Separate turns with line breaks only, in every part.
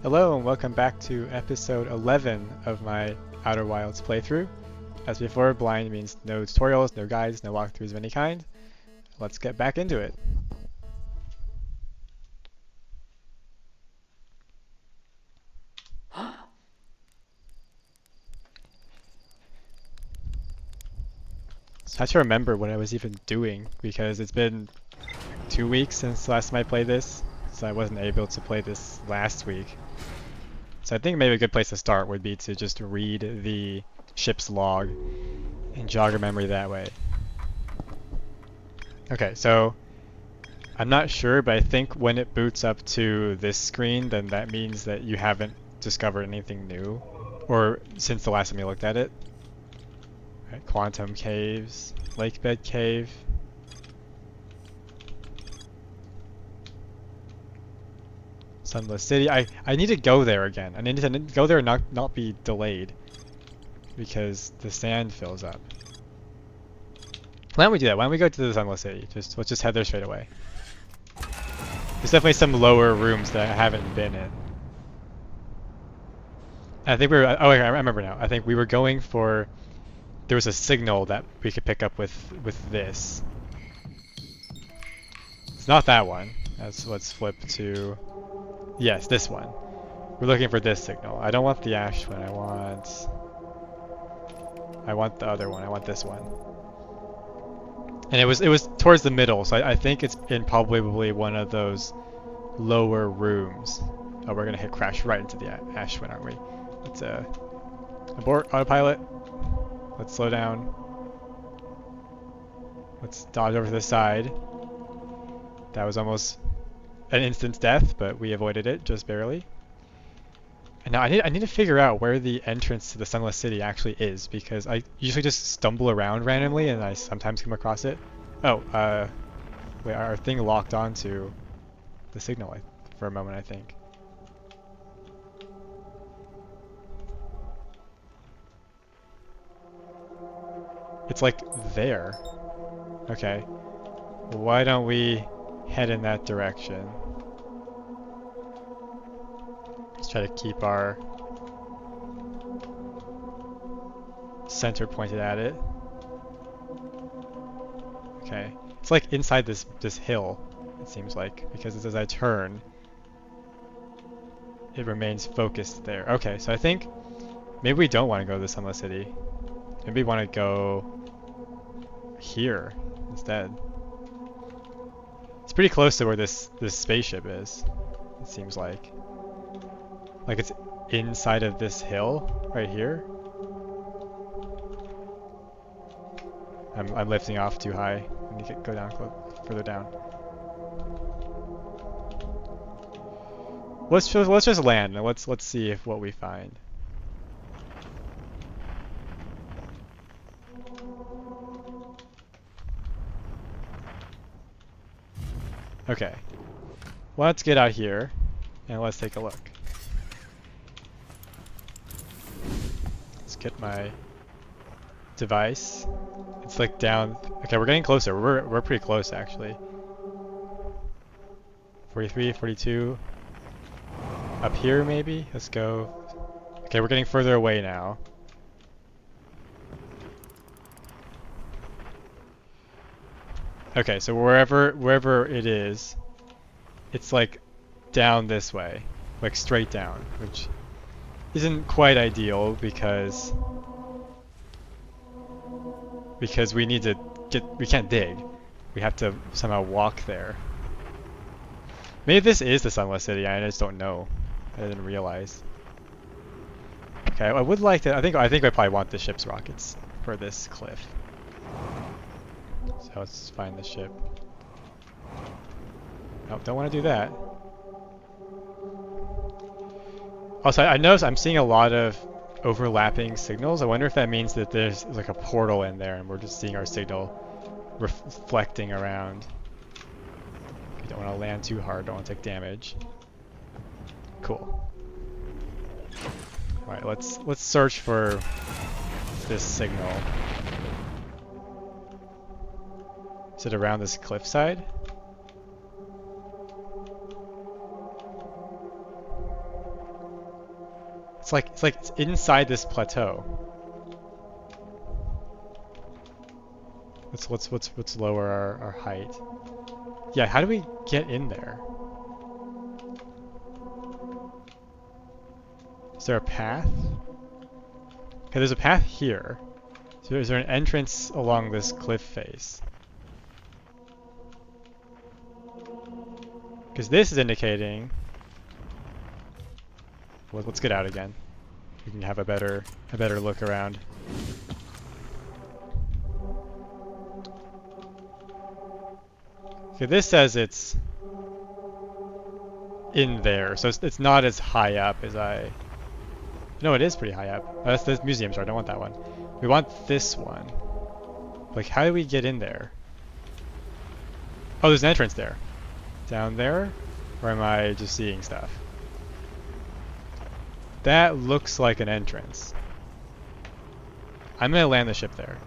Hello and welcome back to episode 11 of my Outer Wilds playthrough. As before, blind means no tutorials, no guides, no walkthroughs of any kind. Let's get back into it. So I have to remember what I was even doing because it's been 2 weeks since the last time I played this, so I wasn't able to play this last week. So I think maybe a good place to start would be to just read the ship's log and jog your memory that way. Okay, so I'm not sure, but I think when it boots up to this screen, then that means that you haven't discovered anything new, or since the last time you looked at it. Right, Quantum Caves, Lake Bed Cave. Sunless City. I need to go there again. I need to go there and not be delayed because the sand fills up. Why don't we do that? Why don't we go to the Sunless City? Let's just head there straight away. There's definitely some lower rooms that I haven't been in. I think we were. Oh, I remember now. I think we were going for. There was a signal that we could pick up with this. It's not that one. Let's flip to. Yes, this one. We're looking for this signal. I don't want the ash one. I want the other one. I want this one. And it was towards the middle, so I think it's in probably one of those lower rooms. Oh, we're gonna hit crash right into the ash one, aren't we? Let's abort autopilot. Let's slow down. Let's dodge over to the side. That was almost an instant death, but we avoided it just barely. And now I need to figure out where the entrance to the Sunless City actually is, because I usually just stumble around randomly and I sometimes come across it. Oh, wait, our thing locked onto the signal for a moment, I think. It's like there. Okay. Why don't we head in that direction? Let's try to keep our center pointed at it. Okay. It's like inside this hill, it seems like, because as I turn, it remains focused there. Okay, so I think maybe we don't want to go to the Sunless City. Maybe we want to go here instead. It's pretty close to where this spaceship is, it seems like. Like it's inside of this hill right here. I'm lifting off too high. I need to go down further down. Let's just land and let's see if what we find. Okay. Well, let's get out here and let's take a look. Let's get my device. It's like down. Okay, we're getting closer. We're pretty close actually. 43, 42. Up here maybe? Let's go. Okay, we're getting further away now. Okay, so wherever it is, it's like down this way, like straight down, which isn't quite ideal because we need to we can't dig. We have to somehow walk there. Maybe this is the Sunless City, I just don't know. I didn't realize. Okay, I would like to, I think I probably want the ship's rockets for this cliff. So let's find the ship. Nope, don't want to do that. Also, I noticed I'm seeing a lot of overlapping signals. I wonder if that means that there's like a portal in there and we're just seeing our signal reflecting around. We don't want to land too hard, don't want to take damage. Cool. Alright, let's search for this signal. Is it around this cliffside? It's inside this plateau. Let's lower our height. Yeah, how do we get in there? Is there a path? Okay, there's a path here. So is there an entrance along this cliff face? Because this is indicating... Well, let's get out again. We can have a better look around. Okay, this says it's in there, so it's not as high up as I... No, it is pretty high up. Oh, that's the museum, sorry, I don't want that one. We want this one. Like, how do we get in there? Oh, there's an entrance there. Down there? Or am I just seeing stuff? That looks like an entrance. I'm gonna land the ship there.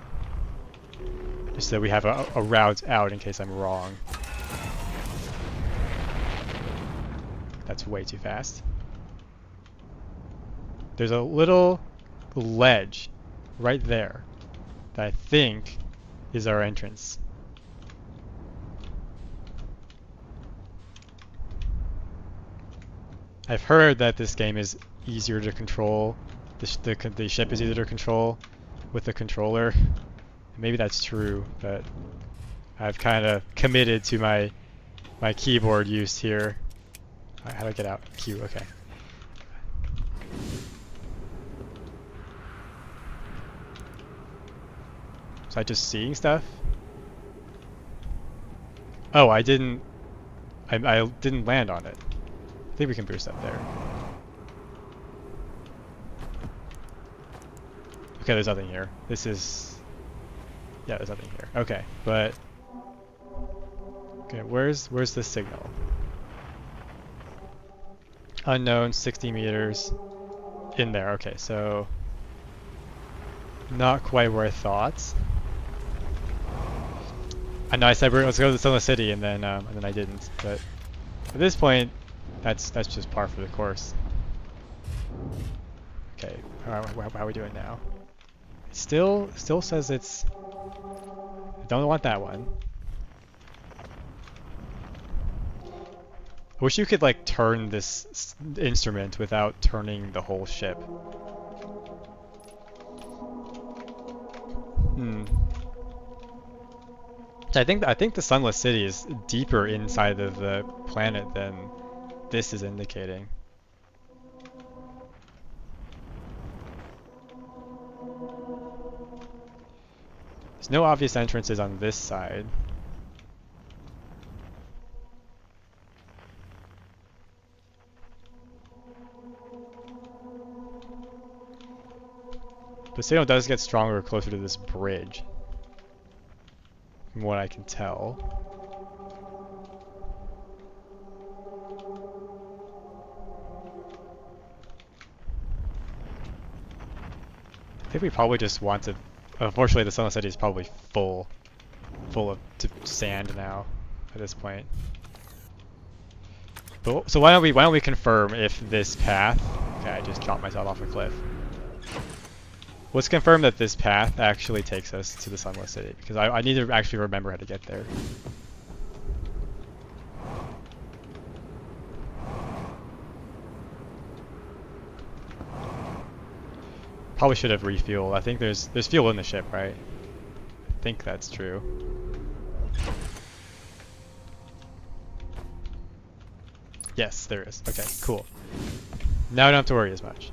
Just so we have a route out in case I'm wrong. That's way too fast. There's a little ledge right there that I think is our entrance. I've heard that this game is easier to control. The ship is easier to control with the controller. Maybe that's true, but I've kind of committed to my keyboard use here. How do I get out? Q, okay. Was I just seeing stuff? Oh, I didn't land on it. I think we can boost up there. Okay, there's nothing here. This is... Yeah, there's nothing here. Okay, but... Okay, where's the signal? Unknown, 60 meters. In there, okay, so... Not quite where I thought. I know I said let's go to the Sunless City, and then I didn't. But at this point, that's just par for the course. Okay, how are we doing now? It still says it's... I don't want that one. I wish you could like turn this instrument without turning the whole ship. I think the Sunless City is deeper inside of the planet than this is indicating. There's no obvious entrances on this side. The signal does get stronger closer to this bridge, from what I can tell. I think we probably just want to... Unfortunately, the Sunless City is probably full of sand now at this point. But, so why don't we confirm if this path... Okay, I just dropped myself off a cliff. Let's confirm that this path actually takes us to the Sunless City, because I need to actually remember how to get there. Probably should have refueled. I think there's fuel in the ship, right? I think that's true. Yes, there is. Okay, cool. Now I don't have to worry as much.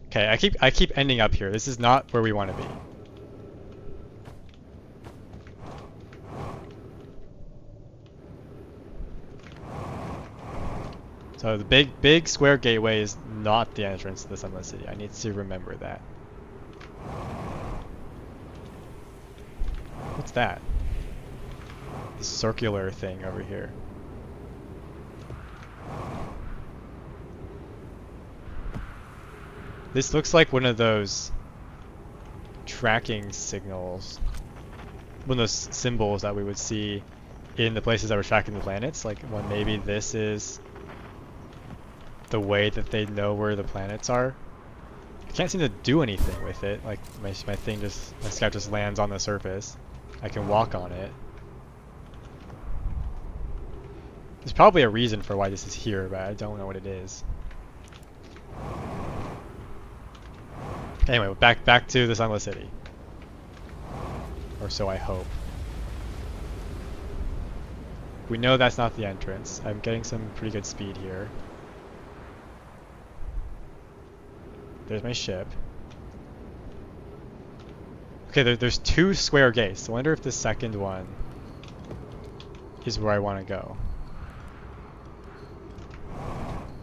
Okay, I keep ending up here. This is not where we want to be. So the big square gateway is not the entrance to the Sunless City. I need to remember that. What's that? The circular thing over here. This looks like one of those tracking signals one of those symbols that we would see in the places that were tracking the planets. Like, well, maybe this is the way that they know where the planets are. I can't seem to do anything with it. Like, my scout just lands on the surface. I can walk on it. There's probably a reason for why this is here, but I don't know what it is. Anyway, back to the Sunless City. Or so I hope. We know that's not the entrance. I'm getting some pretty good speed here. There's my ship. Okay, there's 2 square gates. I wonder if the second one is where I want to go.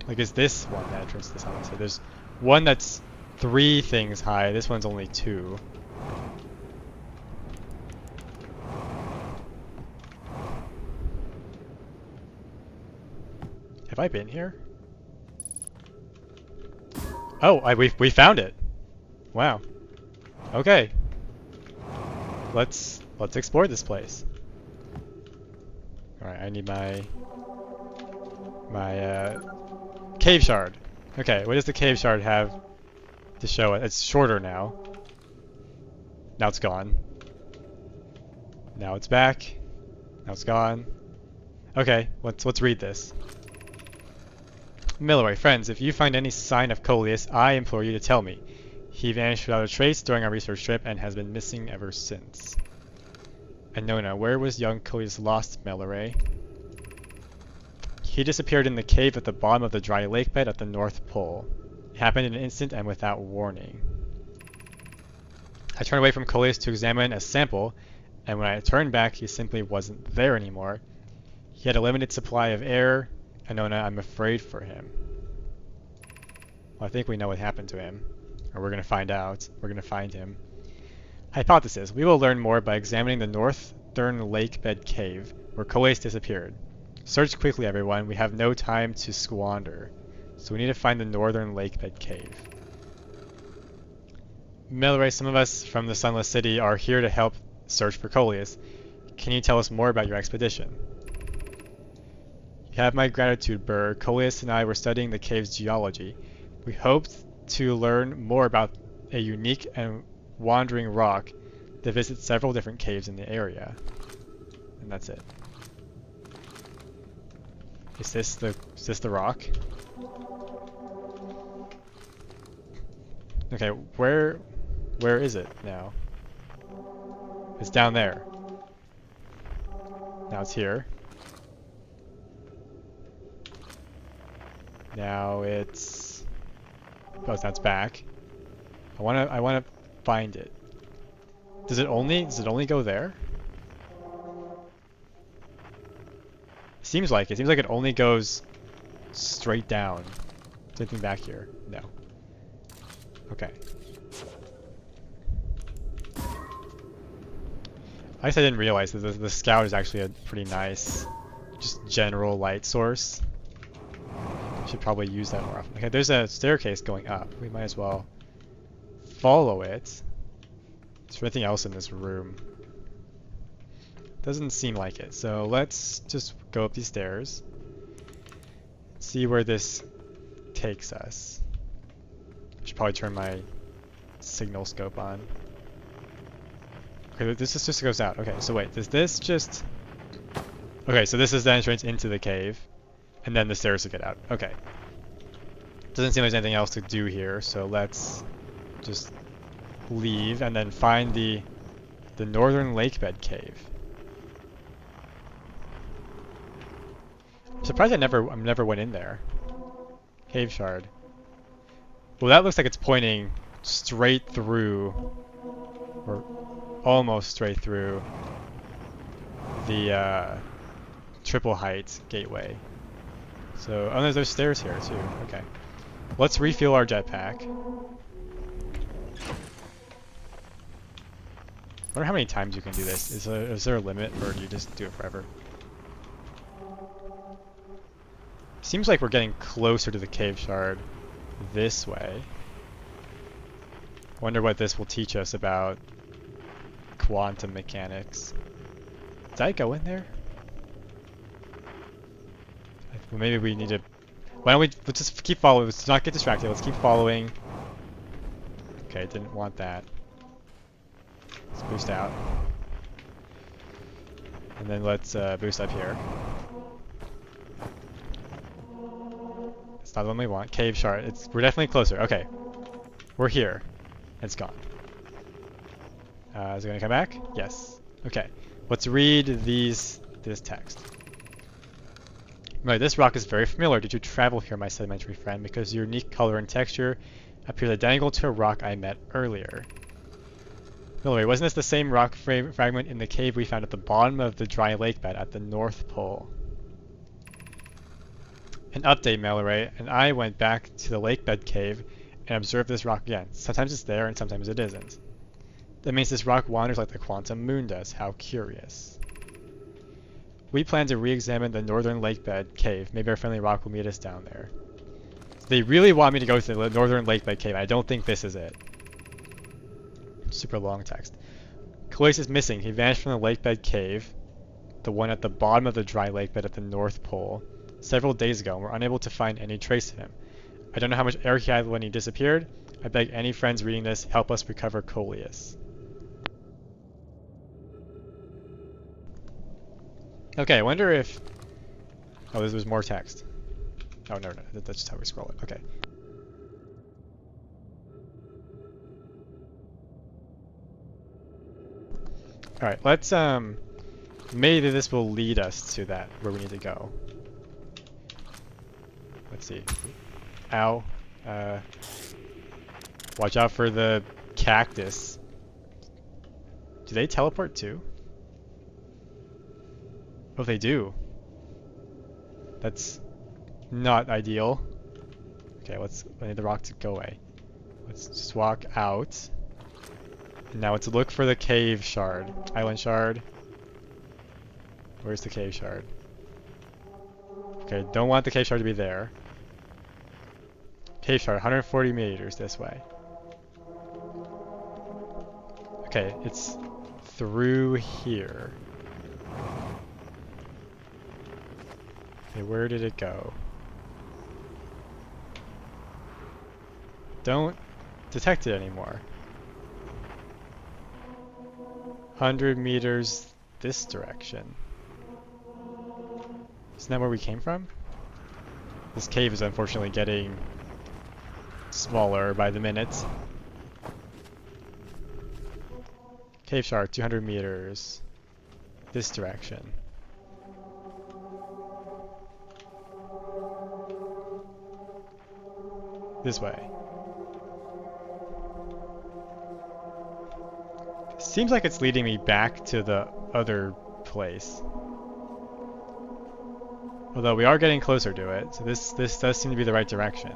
Like, is this one the entrance to the Sunless City? There's one that's 3 things high. This one's only 2. Have I been here? Oh, we found it. Wow. Okay. Let's explore this place. All right, I need my cave shard. Okay, what does the cave shard have to show it? It's shorter now. Now it's gone. Now it's back. Now it's gone. Okay, let's read this. Milroy, friends, if you find any sign of Coleus, I implore you to tell me. He vanished without a trace during our research trip and has been missing ever since. Anona, where was young Coleus lost, Milroy? He disappeared in the cave at the bottom of the dry lake bed at the North Pole. It happened in an instant and without warning. I turned away from Coleus to examine a sample, and when I turned back, he simply wasn't there anymore. He had a limited supply of air. Anona, I'm afraid for him. Well, I think we know what happened to him. Or we're going to find out. We're going to find him. Hypothesis. We will learn more by examining the northern lake bed cave, where Coleus disappeared. Search quickly, everyone. We have no time to squander. So we need to find the northern lake bed cave. Milroy, some of us from the Sunless City are here to help search for Coleus. Can you tell us more about your expedition? You have my gratitude, Burr. Coleus and I were studying the cave's geology. We hoped to learn more about a unique and wandering rock that visits several different caves in the area. And that's it. Is this the rock? Okay, where is it now? It's down there. Now it's here. Now it's... Oh, now it's back. I wanna find it. Does it only go there? Seems like it only goes straight down. Is anything back here? No. Okay. I guess I didn't realize that the scout is actually a pretty nice, just general light source. Should probably use that more often. Okay, there's a staircase going up. We might as well follow it. Is there anything else in this room? Doesn't seem like it. So let's just go up these stairs. See where this takes us. I should probably turn my signal scope on. Okay, this just goes out. Okay, so wait, does this just... Okay, so this is the entrance into the cave. And then the stairs to get out. Okay. Doesn't seem like there's anything else to do here, so let's just leave and then find the northern lake bed cave. I'm surprised I never went in there. Cave shard. Well, that looks like it's pointing straight through, or almost straight through, the triple height gateway. So, oh, there's stairs here too. Okay. Let's refuel our jetpack. I wonder how many times you can do this. Is there a limit, or do you just do it forever? Seems like we're getting closer to the cave shard this way. Wonder what this will teach us about quantum mechanics. Did I go in there? Well, maybe we need to... Why don't we... Let's just keep following. Let's not get distracted. Let's keep following. Okay, didn't want that. Let's boost out. And then let's boost up here. It's not the one we want. Cave shard. We're definitely closer. Okay. We're here. It's gone. Is it gonna come back? Yes. Okay. Let's read this text. Right, this rock is very familiar. Did you travel here, my sedimentary friend? Because your unique color and texture appears identical to a rock I met earlier. Millery, wasn't this the same rock fragment in the cave we found at the bottom of the dry lake bed at the North Pole? An update, Millery, and I went back to the lake bed cave and observed this rock again. Sometimes it's there and sometimes it isn't. That means this rock wanders like the quantum moon does. How curious. We plan to re-examine the northern lake bed cave. Maybe our friendly rock will meet us down there. So they really want me to go to the northern lake bed cave. I don't think this is it. Super long text. Coleus is missing. He vanished from the lake bed cave, the one at the bottom of the dry lake bed at the North Pole, several days ago, and we're unable to find any trace of him. I don't know how much air he had when he disappeared. I beg any friends reading this, help us recover Coleus. Okay, I wonder if... Oh, there was more text. Oh, no, that's just how we scroll it. Okay. Alright, let's, maybe this will lead us to that, where we need to go. Let's see. Ow. Watch out for the cactus. Do they teleport too? Oh, they do. That's not ideal. Okay, I need the rock to go away. Let's just walk out. And now let's look for the cave shard. Island shard. Where's the cave shard? Okay, don't want the cave shard to be there. Cave shard, 140 meters this way. Okay, it's through here. Okay, where did it go? Don't detect it anymore. 100 meters this direction. Isn't that where we came from? This cave is unfortunately getting smaller by the minute. Cave shard, 200 meters. This direction. This way. Seems like it's leading me back to the other place. Although we are getting closer to it, so this does seem to be the right direction.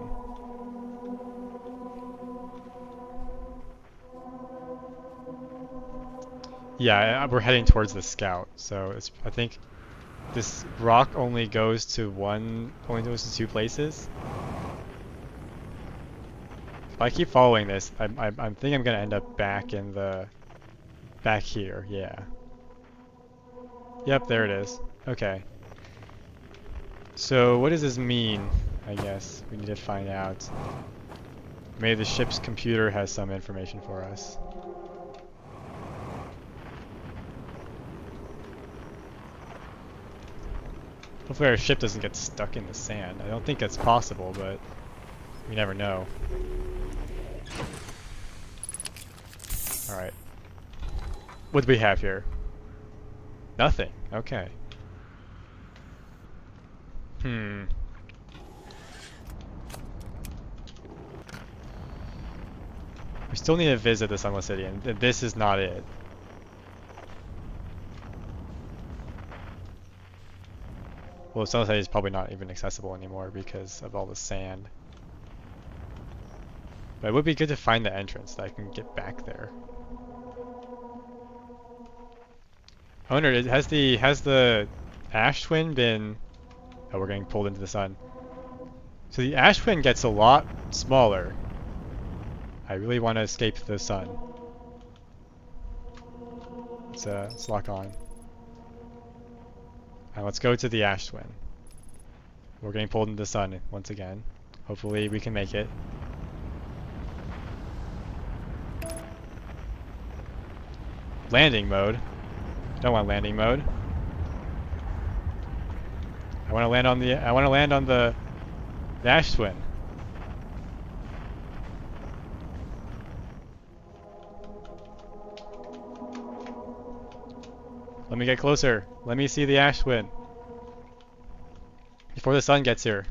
Yeah, we're heading towards the scout, so I think this rock only goes to two places. If I keep following this, I think I'm gonna end up back here, yeah. Yep, there it is. Okay. So what does this mean? I guess we need to find out. Maybe the ship's computer has some information for us. Hopefully our ship doesn't get stuck in the sand. I don't think that's possible, but you never know. Alright. What do we have here? Nothing. Okay. We still need to visit the Sunless City, and this is not it. Well, Sunless City is probably not even accessible anymore because of all the sand. But it would be good to find the entrance so I can get back there. I wonder, has the Ash Twin been... Oh, we're getting pulled into the sun. So the Ash Twin gets a lot smaller. I really want to escape the sun. Let's lock on. And let's go to the ash twin. We're getting pulled into the sun once again. Hopefully we can make it. Landing mode. Don't want landing mode. I want to land on the ash twin. Let me get closer. Let me see the ash twin before the sun gets here.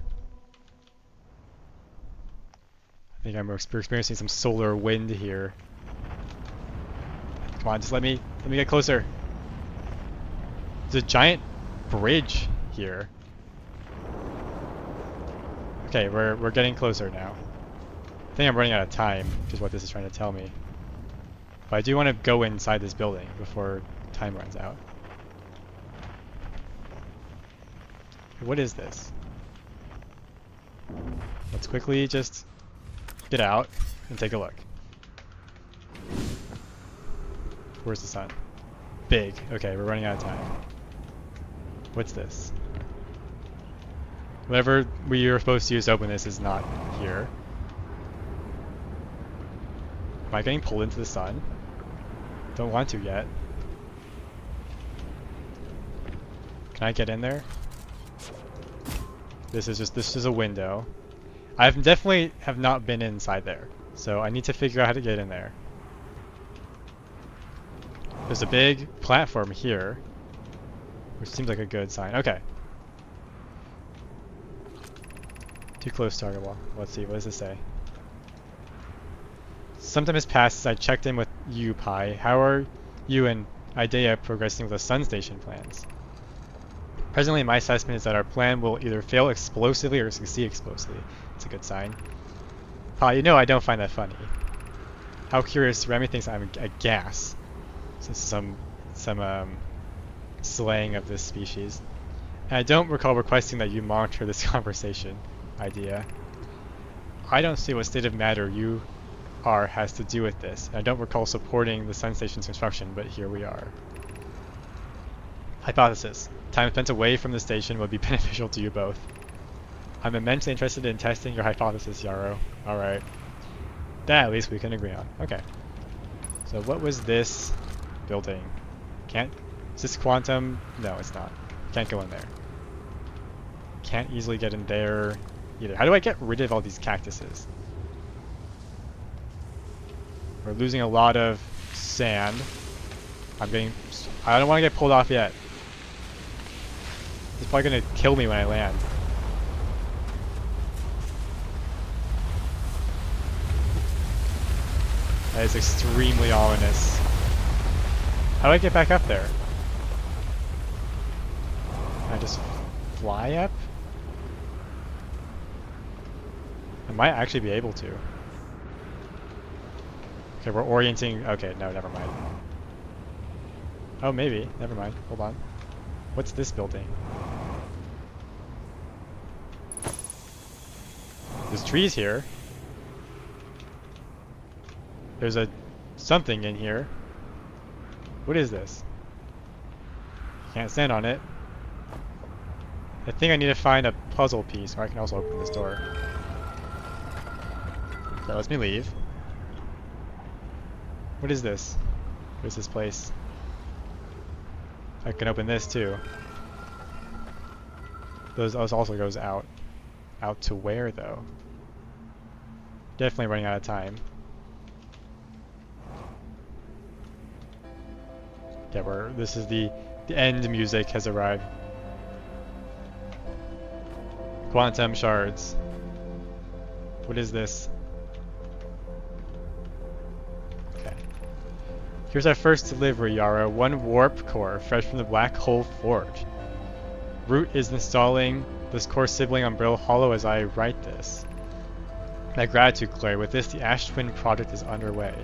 I think I'm experiencing some solar wind here. Come on, just let me get closer. There's a giant bridge here. Okay, we're getting closer now. I think I'm running out of time, which is what this is trying to tell me. But I do want to go inside this building before time runs out. What is this? Let's quickly just get out and take a look. Where's the sun? Big. Okay, we're running out of time. What's this? Whatever we were supposed to use to open this is not here. Am I getting pulled into the sun? Don't want to yet. Can I get in there? This is a window. I've definitely have not been inside there, so I need to figure out how to get in there. There's a big platform here, which seems like a good sign. Okay. Too close to target wall. Let's see, what does this say? Some time has passed since I checked in with you, Pi. How are you and Idea progressing with the Sun Station plans? Presently, my assessment is that our plan will either fail explosively or succeed explosively. It's a good sign. Pi, you know I don't find that funny. How curious, Remy thinks I'm a gas. This is some slang of this species. And I don't recall requesting that you monitor this conversation, Idea. I don't see what state of matter you are has to do with this. I don't recall supporting the Sun Station's construction, but here we are. Hypothesis. Time spent away from the station would be beneficial to you both. I'm immensely interested in testing your hypothesis, Yarrow. Alright. That at least we can agree on. Okay. So what was this building? Is this quantum? No, it's not. Can't go in there. Can't easily get in there either. How do I get rid of all these cactuses? We're losing a lot of sand. I don't want to get pulled off yet. It's probably gonna kill me when I land. That is extremely ominous. How do I get back up there? Can I just fly up? I might actually be able to. Okay, we're orienting. Okay, no, never mind. Oh, maybe. Never mind. Hold on. What's this building? There's trees here. There's something in here. What is this? Can't stand on it. I think I need to find a puzzle piece, or I can also open this door. That lets me leave. What is this? What is this place? I can open this too. Those also goes out. Out to where though? Definitely running out of time. Yeah, this is the end music has arrived. Quantum shards. What is this? Okay. Here's our first delivery, Yara. 1 warp core, fresh from the Black Hole Forge. Root is installing this core sibling on Brill Hollow as I write this. My gratitude, Claire. With this, the Ash Twin project is underway.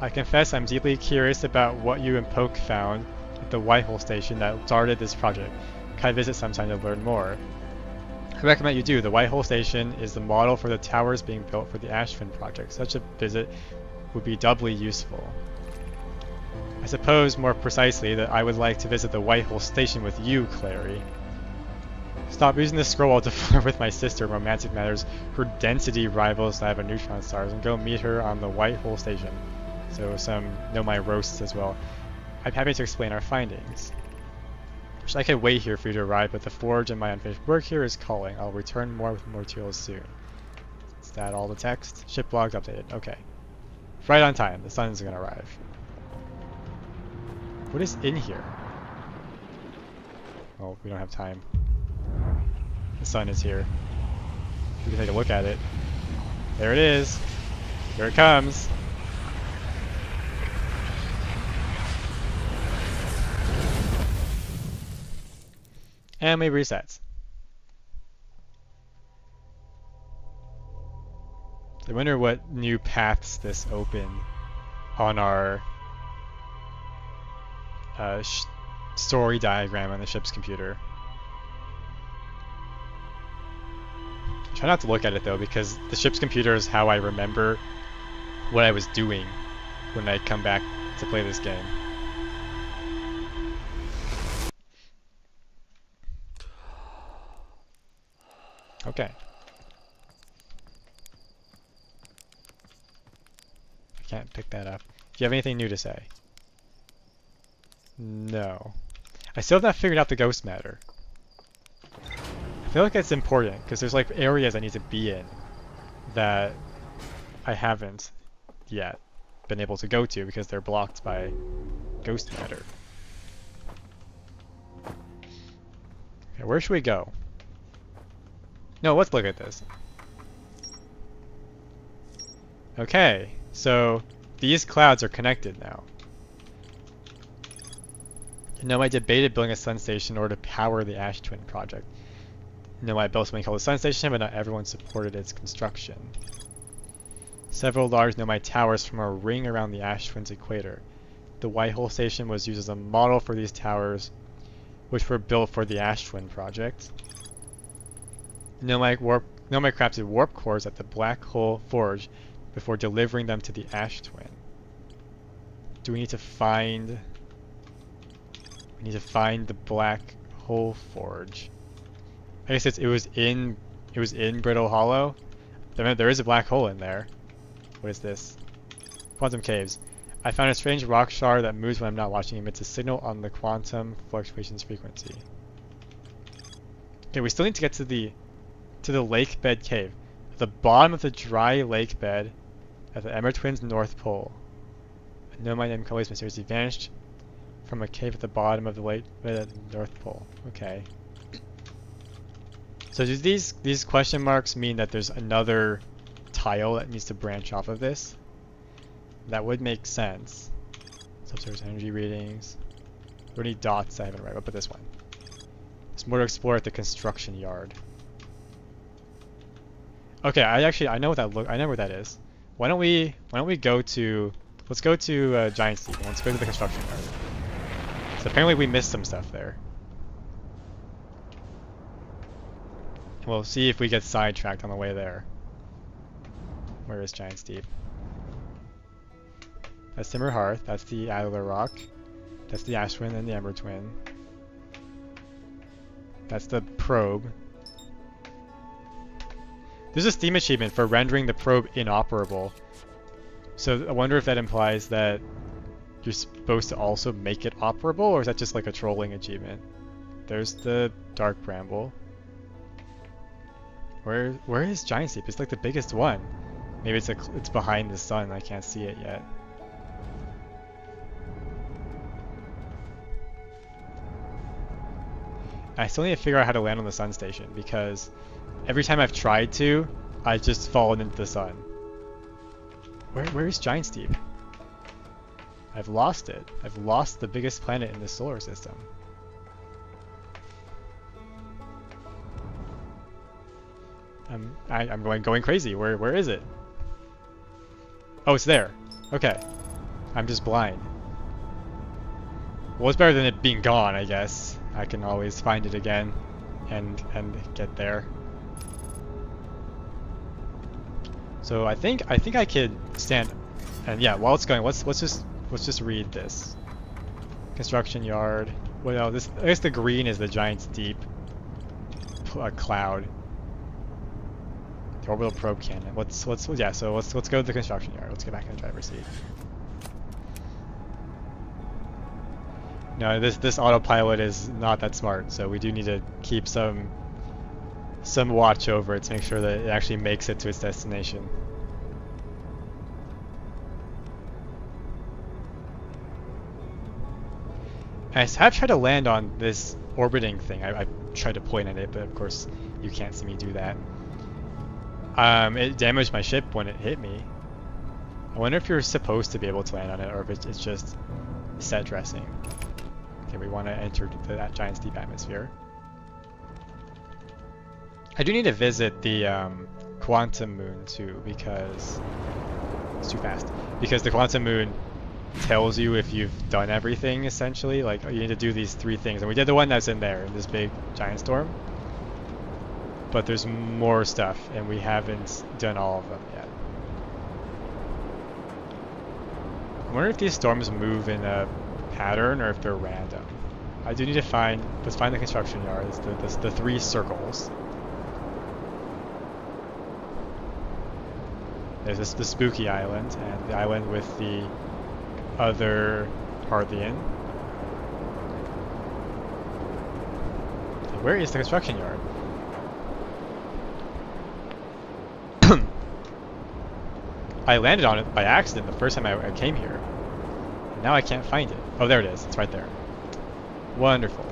I confess I'm deeply curious about what you and Poke found at the Whitehole station that started this project. Can I visit sometime to learn more? I recommend you do. The Whitehole station is the model for the towers being built for the Ash Twin project. Such a visit would be doubly useful. I suppose, more precisely, that I would like to visit the Whitehall Station with you, Clary. Stop using the scroll wall to flirt with my sister in romantic matters. Her density rivals that of a neutron stars, and go meet her on the Whitehall Station. So some know my roasts as well. I'm happy to explain our findings. Wish I could wait here for you to arrive, but the forge and my unfinished work here is calling. I'll return more with more materials soon. Is that all the text? Ship logs updated. Okay. Right on time. The sun is gonna arrive. What is in here? Oh, we don't have time. The sun is here. We can take a look at it. There it is. Here it comes. And we resets. I wonder what new paths this opened on our story diagram on the ship's computer. Try not to look at it though, because the ship's computer is how I remember what I was doing when I come back to play this game. Okay. I can't pick that up. Do you have anything new to say? No. I still have not figured out the ghost matter. I feel like that's important, because there's like areas I need to be in that I haven't yet been able to go to because they're blocked by ghost matter. Okay, where should we go? No, let's look at this. Okay, so these clouds are connected now. No, I debated building a sun station in order to power the Ash Twin project. No, I built something called a sun station, but not everyone supported its construction. Several large Nomai towers form a ring around the Ash Twin's equator. The Whitehall station was used as a model for these towers, which were built for the Ash Twin project. Nomai crafted warp cores at the Black Hole Forge before delivering them to the Ash Twin. Do we need to find... We need to find the Black Hole Forge. I guess it was in Brittle Hollow. There is a black hole in there. What is this? Quantum caves. I found a strange rock shard that moves when I'm not watching. It emits a signal on the quantum fluctuations frequency. Okay, we still need to get to the lake bed cave. At the bottom of the dry lake bed at the Emmer Twins North Pole. A Nomai named Koi's mysteriously vanished from a cave at the bottom of the lake bed at the North Pole. Okay. So do these question marks mean that there's another tile that needs to branch off of this? That would make sense. Subsurface energy readings. Are there any dots I haven't read? I'll put this one. There's more to explore at the construction yard. Okay, I know what that I know where that is. Why don't we go to... Let's go to Giant Steep. Let's go to the construction yard. So apparently we missed some stuff there. We'll see if we get sidetracked on the way there. Where is Giant Steep? That's Timber Hearth. That's the Adler Rock. That's the Ash Twin and the Ember Twin. That's the probe. There's a Steam achievement for rendering the probe inoperable. So I wonder if that implies that you're supposed to also make it operable, or is that just like a trolling achievement? There's the Dark Bramble. Where is Giant Steep? It's like the biggest one. Maybe it's behind the sun. I can't see it yet. I still need to figure out how to land on the sun station, because every time I've tried to, I've just fallen into the sun. Where is Giant Steep? I've lost it. I've lost the biggest planet in the solar system. I'm going crazy. Where is it? Oh, it's there. Okay. I'm just blind. Well, it's better than it being gone, I guess. I can always find it again and get there. So I think I could stand, and yeah, while it's going, let's just let's just read this. Construction yard. Well, no, this, I guess the green is the Giant's Deep cloud. The orbital probe cannon. Yeah, so let's go to the construction yard. Let's get back in the driver's seat. No, this autopilot is not that smart, so we do need to keep some watch over it to make sure that it actually makes it to its destination. I have tried to land on this orbiting thing. I tried to point at it, but of course you can't see me do that. It damaged my ship when it hit me. I wonder if you're supposed to be able to land on it, or if it's just set dressing. Okay, we want to enter that Giant's Deep atmosphere. I do need to visit the Quantum Moon too, because it's too fast. Because the Quantum Moon tells you if you've done everything, essentially. Like, you need to do these 3 things, and we did the one that's in there, this big giant storm. But there's more stuff, and we haven't done all of them yet. I wonder if these storms move in a pattern or if they're random. I do need to find, let's find the construction yard. It's the 3 circles. There's the spooky island, and the island with the other Parthian. Where is the construction yard? I landed on it by accident the first time I came here. And now I can't find it. Oh, there it is. It's right there. Wonderful.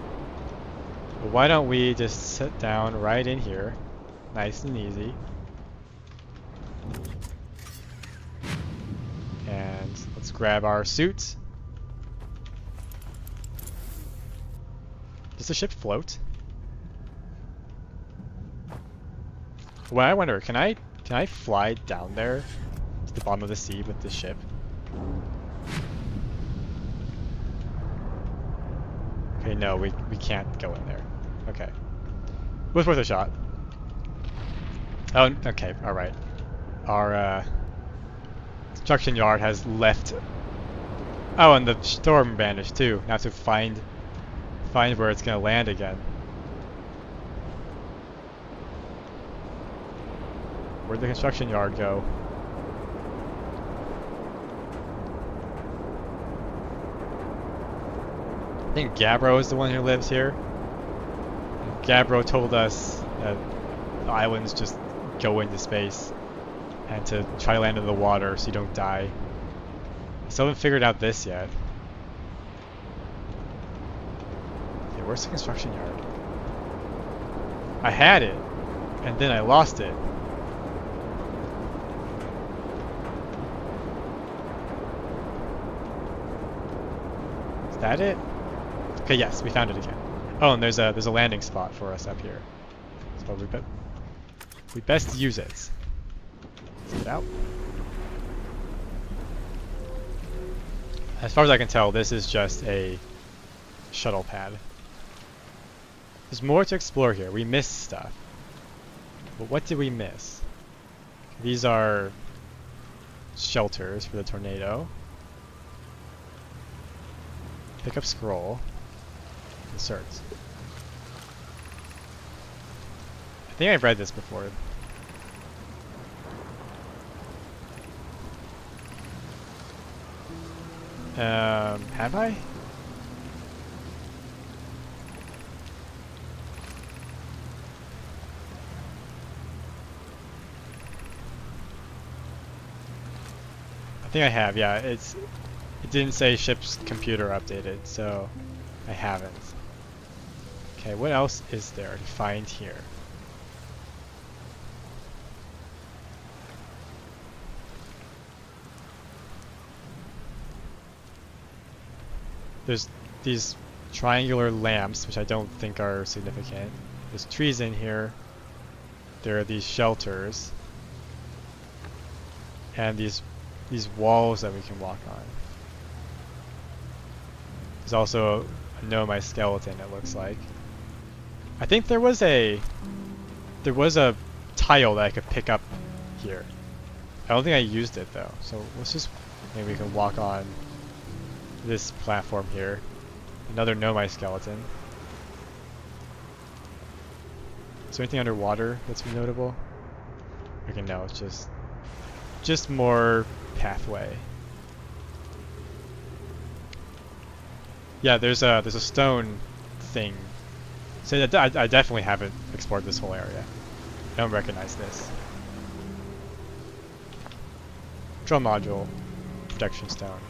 Well, why don't we just sit down right in here, nice and easy. And let's grab our suits. Does the ship float? Well, I wonder, can I fly down there to the bottom of the sea with this ship? Okay, no, we can't go in there. Okay. Was worth a shot. Oh, okay, alright. Our construction yard has left. Oh, and the storm vanished too. Now to find where it's gonna land again. Where'd the construction yard go? I think Gabbro is the one who lives here. Gabbro told us that the islands just go into space and to try to land in the water so you don't die. I still haven't figured out this yet. Okay, where's the construction yard? I had it, and then I lost it. Is that it? Okay, yes, we found it again. Oh, and there's a landing spot for us up here. So we best use it. Let's get out. As far as I can tell, this is just a shuttle pad. There's more to explore here. We missed stuff. But what did we miss? These are shelters for the tornado. Pick up scroll. Insert. I think I've read this before. Have I? I think I have, yeah. It didn't say ship's computer updated, so I haven't. Okay, what else is there to find here? There's these triangular lamps, which I don't think are significant. There's trees in here. There are these shelters. And these walls that we can walk on. There's also a Nomai skeleton, it looks like. I think there was a tile that I could pick up here. I don't think I used it though, so let's just, maybe we can walk on this platform here. Another Nomai skeleton. Is there anything underwater that's notable? Okay, no, it's just more pathway. Yeah, there's a stone thing. So I definitely haven't explored this whole area. I don't recognize this. Control module, protection stone.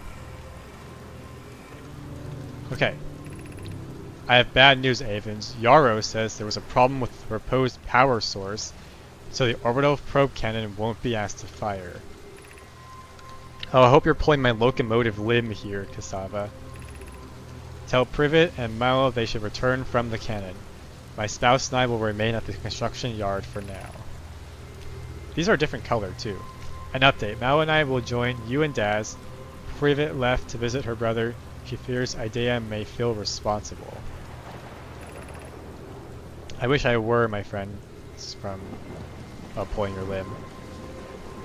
Okay. I have bad news, Avens. Yarrow says there was a problem with the proposed power source, so the orbital probe cannon won't be asked to fire. Oh, I hope you're pulling my locomotive limb here, Cassava. Tell Privet and Milo they should return from the cannon. My spouse and I will remain at the construction yard for now. These are a different color, too. An update. Milo and I will join you and Daz. Privet left to visit her brother. She fears Idea may feel responsible. I wish I were, my friend. This is from pulling your limb.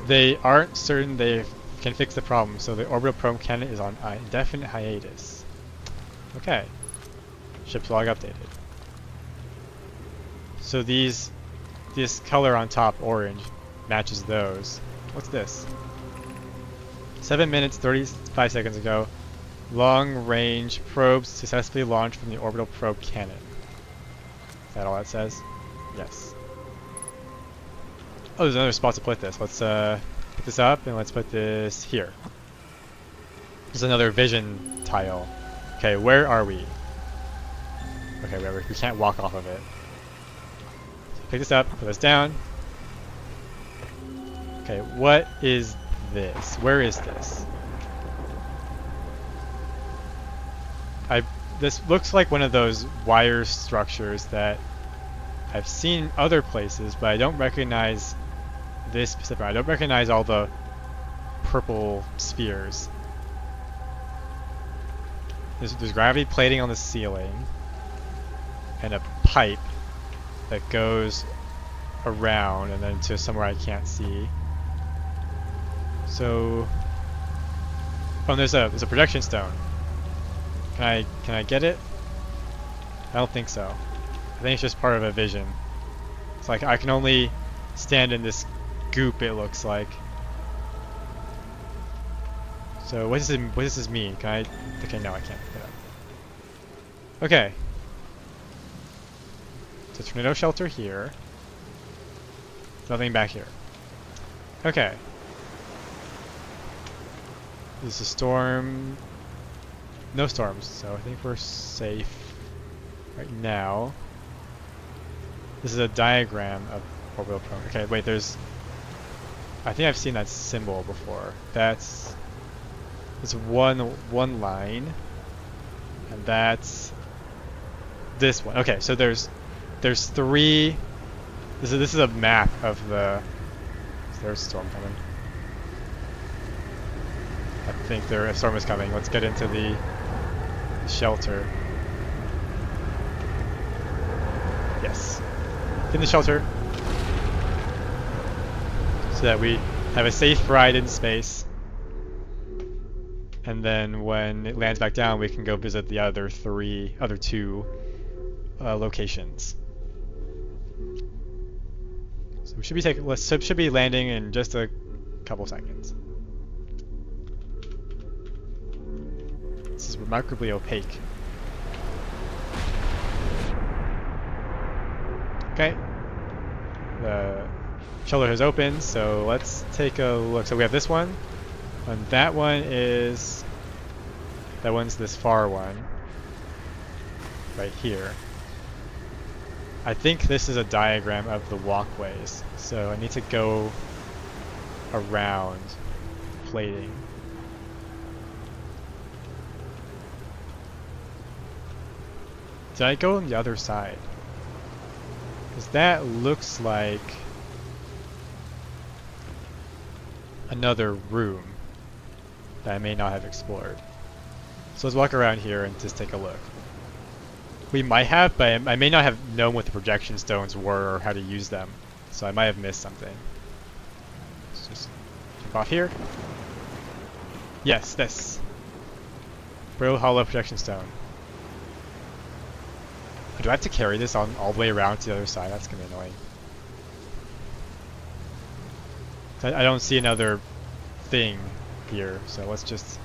They aren't certain they can fix the problem, so the orbital probe cannon is on indefinite hiatus. Okay. Ship's log updated. So this color on top, orange, matches those. What's this? 7 minutes 35 seconds ago, long-range probes successfully launched from the orbital probe cannon. Is that all that says? Yes. Oh, there's another spot to put this. Let's put this up and let's put this here. There's another vision tile. Okay, where are we? Okay, whatever. We can't walk off of it. So pick this up, put this down. Okay, what is this? Where is this? This looks like one of those wire structures that I've seen other places, but I don't recognize this specific. I don't recognize all the purple spheres. There's gravity plating on the ceiling, and a pipe that goes around and then to somewhere I can't see. So, oh, there's a projection stone. Can I get it? I don't think so. I think it's just part of a vision. It's like I can only stand in this goop, it looks like. So what does this mean? Can I? Okay, no, I can't pick it up. Okay. So tornado shelter here. Nothing back here. Okay. This is a storm. No storms, so I think we're safe right now. This is a diagram of orbital probe. Okay, wait, there's... I think I've seen that symbol before. That's one line, and that's this one. Okay, so there's three. This is a map of the. There's a storm coming. I think a storm is coming. Let's get into the shelter. Yes. In the shelter. So that we have a safe ride in space. And then when it lands back down, we can go visit the other two locations. So we should be landing in just a couple seconds. This is remarkably opaque. Okay. The shelter has opened, so let's take a look. So we have this one, and that one's this far one, right here. I think this is a diagram of the walkways, so I need to go around plating. Did I go on the other side? Because that looks like another room that I may not have explored. So let's walk around here and just take a look. We might have, but I may not have known what the projection stones were or how to use them. So I might have missed something. Let's just jump off here. Yes, this. Brittle Hollow projection stone. Do I have to carry this on all the way around to the other side? That's gonna be annoying. I don't see another thing here, so let's just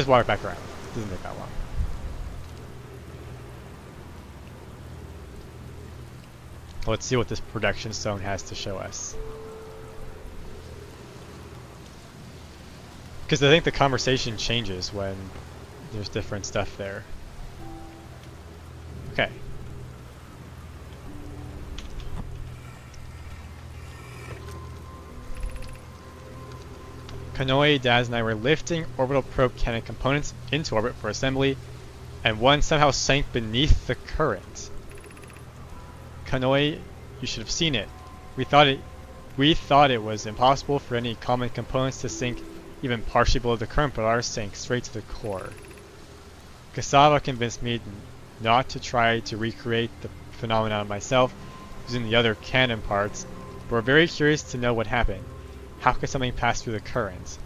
walk back around. It doesn't take that long. Let's see what this projection stone has to show us. Because I think the conversation changes when there's different stuff there. Okay. Konoe, Daz, and I were lifting orbital probe cannon components into orbit for assembly, and one somehow sank beneath the current. Konoe, you should have seen it. We thought it was impossible for any common components to sink even partially below the current, but ours sank straight to the core. Cassava convinced me not to try to recreate the phenomenon myself using the other cannon parts, but we're very curious to know what happened. How could something pass through the current?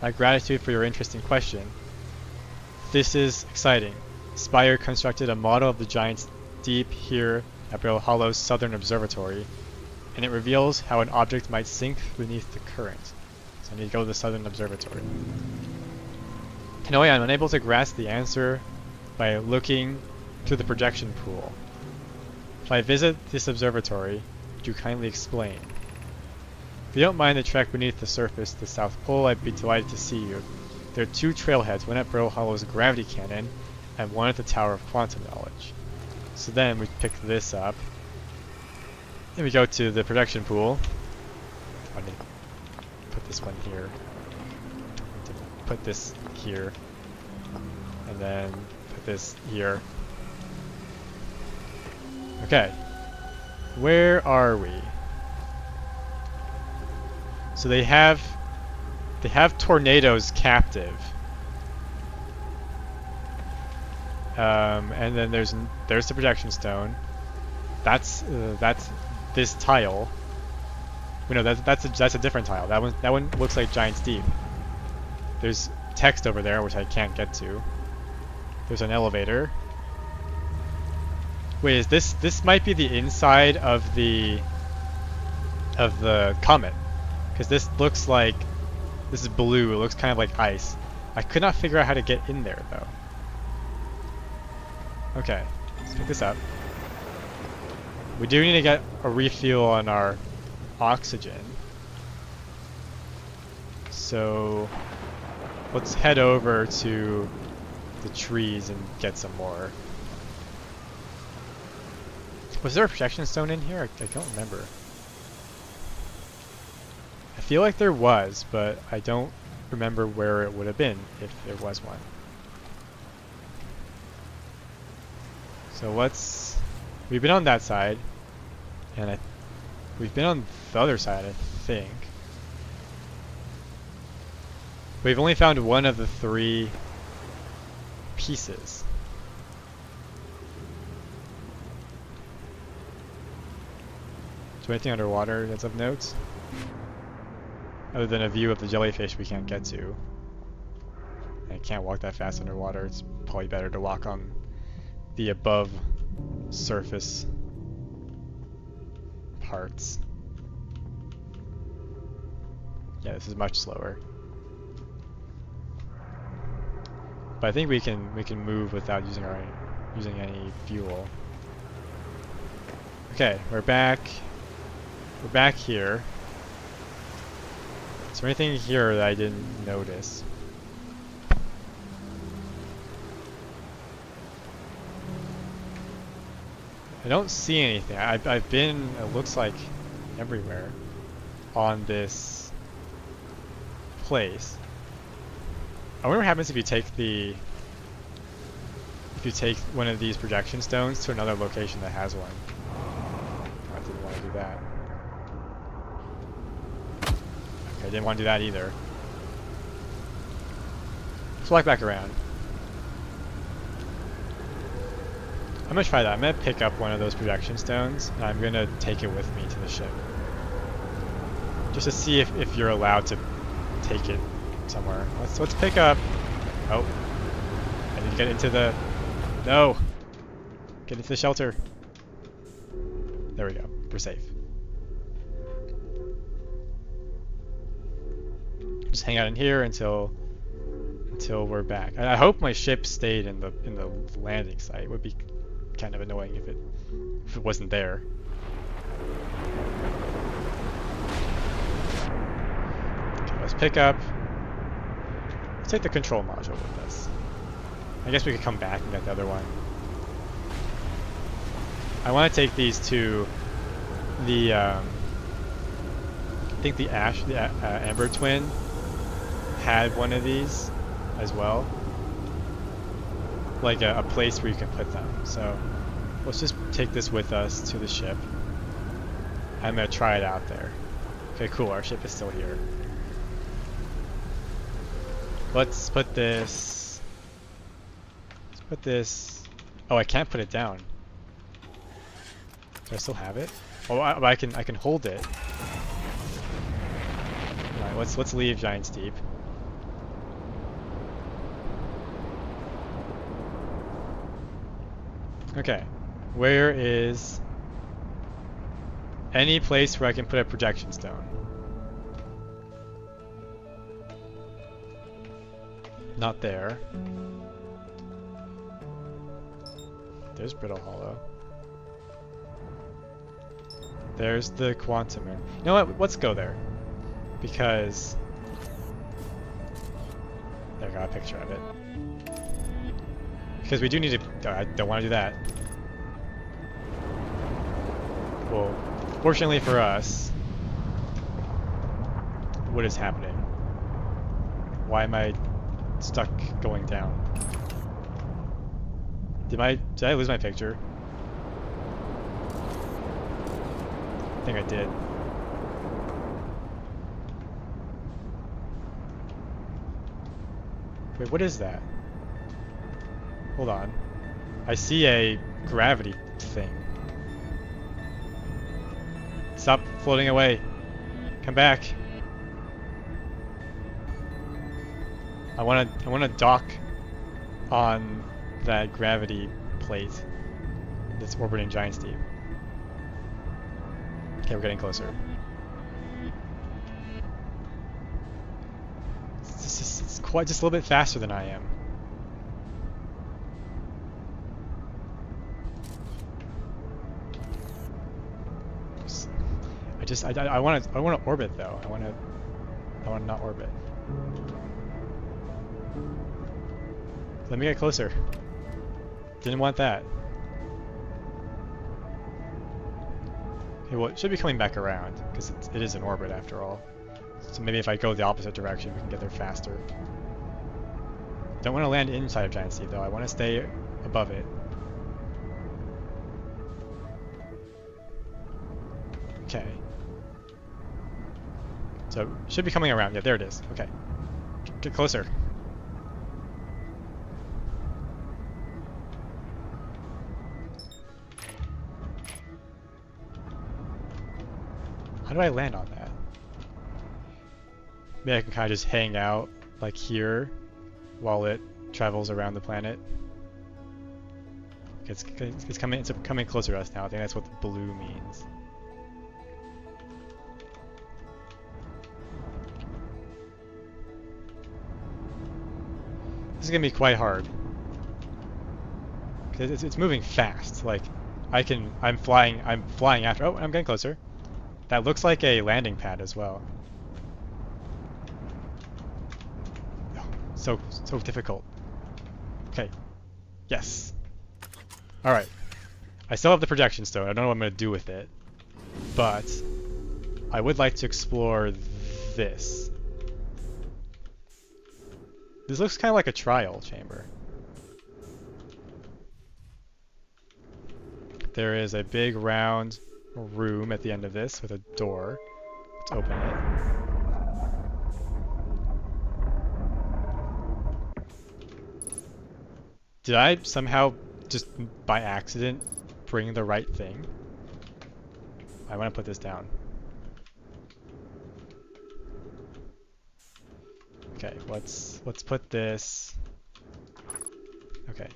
My gratitude for your interesting question. This is exciting. Spire constructed a model of the giant's deep here at Brittle Hollow's southern observatory, and it reveals how an object might sink beneath the current. So I need to go to the southern observatory. Konoe, I'm unable to grasp the answer by looking through the projection pool. If I visit this observatory, would you kindly explain? If you don't mind the trek beneath the surface to the South Pole, I'd be delighted to see you. There are two trailheads, one at Brittle Hollow's gravity cannon, and one at the Tower of Quantum Knowledge. So then we pick this up. Then we go to the projection pool. I need to put this one here. Put this here. And then put this here. Okay. Where are we? So they have tornadoes captive. And then there's the projection stone. That's this tile. No, that's a different tile. That one looks like Giant's Deep. There's text over there which I can't get to. There's an elevator. Wait, is this might be the inside of the comet? Because this looks like this is blue. It looks kind of like ice. I could not figure out how to get in there though. Okay, let's pick this up. We do need to get a refuel on our oxygen. So let's head over to the trees and get some more. Was there a projection stone in here? I don't remember. I feel like there was, but I don't remember where it would have been if there was one. So we've been on that side, and we've been on the other side, I think. We've only found one of the three pieces. Is there anything underwater that's of note? Other than a view of the jellyfish we can't get to. I can't walk that fast underwater. It's probably better to walk on the above surface parts. Yeah, this is much slower. But I think we can move without using any fuel. Okay, we're back. We're back here. Is there anything here that I didn't notice? I don't see anything. I've been, it looks like, everywhere on this place. I wonder what happens if you take one of these projection stones to another location that has one. I didn't want to do that. Okay, I didn't want to do that either. Let's walk back around. I'm gonna try that. I'm gonna pick up one of those projection stones, and I'm gonna take it with me to the ship. Just to see if you're allowed to take it somewhere. Let's pick up. Oh, I need to get into the. No. Get into the shelter. There we go. We're safe. Just hang out in here until we're back. And I hope my ship stayed in the landing site. It would be kind of annoying if it wasn't there. Okay, let's pick up. Let's take the control module with us. I guess we could come back and get the other one. I want to take these to the I think the Amber twin had one of these as well, like a place where you can put them. So let's just take this with us to the ship. I'm gonna try it out there. Okay, cool. Our ship is still here. Let's put this. Let's put this. Oh, I can't put it down. Do I still have it? Oh, I can hold it. All right, let's leave Giant's Deep. Okay, where is any place where I can put a projection stone? Not there. There's Brittle Hollow. There's the Quantum Moon. You know what? Let's go there. Because there, I got a picture of it. Because we do need to. I don't want to do that. Well, fortunately for us, what is happening? Why am I stuck going down? Did I lose my picture? I think I did. Wait, what is that? Hold on. I see a gravity thing. Stop floating away. Come back. I wanna dock on that gravity plate that's orbiting Giant's Deep. Okay, we're getting closer. It's quite just a little bit faster than I am. I want to orbit though. I want to not orbit. Let me get closer. Didn't want that. Okay, well, it should be coming back around because it is in orbit after all. So maybe if I go the opposite direction, we can get there faster. Don't want to land inside of Giant's Deep though. I want to stay above it. Okay. So it should be coming around. Yeah, there it is. Okay. Get closer. How do I land on that? Maybe I can kind of just hang out like here while it travels around the planet. It's coming closer to us now. I think that's what the blue means. This is gonna be quite hard. Cause it's moving fast. Like I'm flying after. Oh, I'm getting closer. That looks like a landing pad as well. Oh, so difficult. Okay. Yes. All right. I still have the projection stone. I don't know what I'm gonna do with it, but I would like to explore this. This looks kind of like a trial chamber. There is a big round room at the end of this with a door. Let's open it. Did I somehow just by accident bring the right thing? I want to put this down. Okay, let's put this. Okay.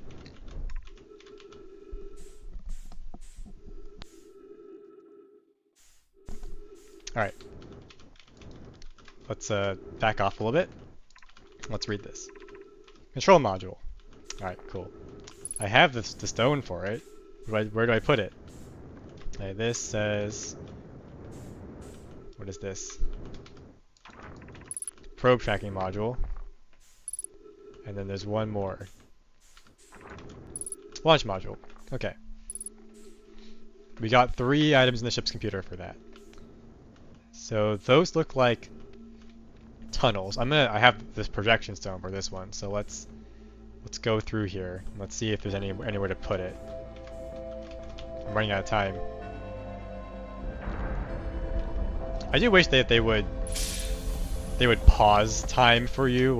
All right. Let's back off a little bit. Let's read this. Control module. All right, cool. I have the stone for it. Where do I put it? Okay, this says. What is this? Probe tracking module. And then there's one more. Launch module. Okay. We got 3 items in the ship's computer for that. So those look like tunnels. I have this projection stone for this one, so let's go through here. Let's see if there's anywhere to put it. I'm running out of time. I do wish that they would pause time for you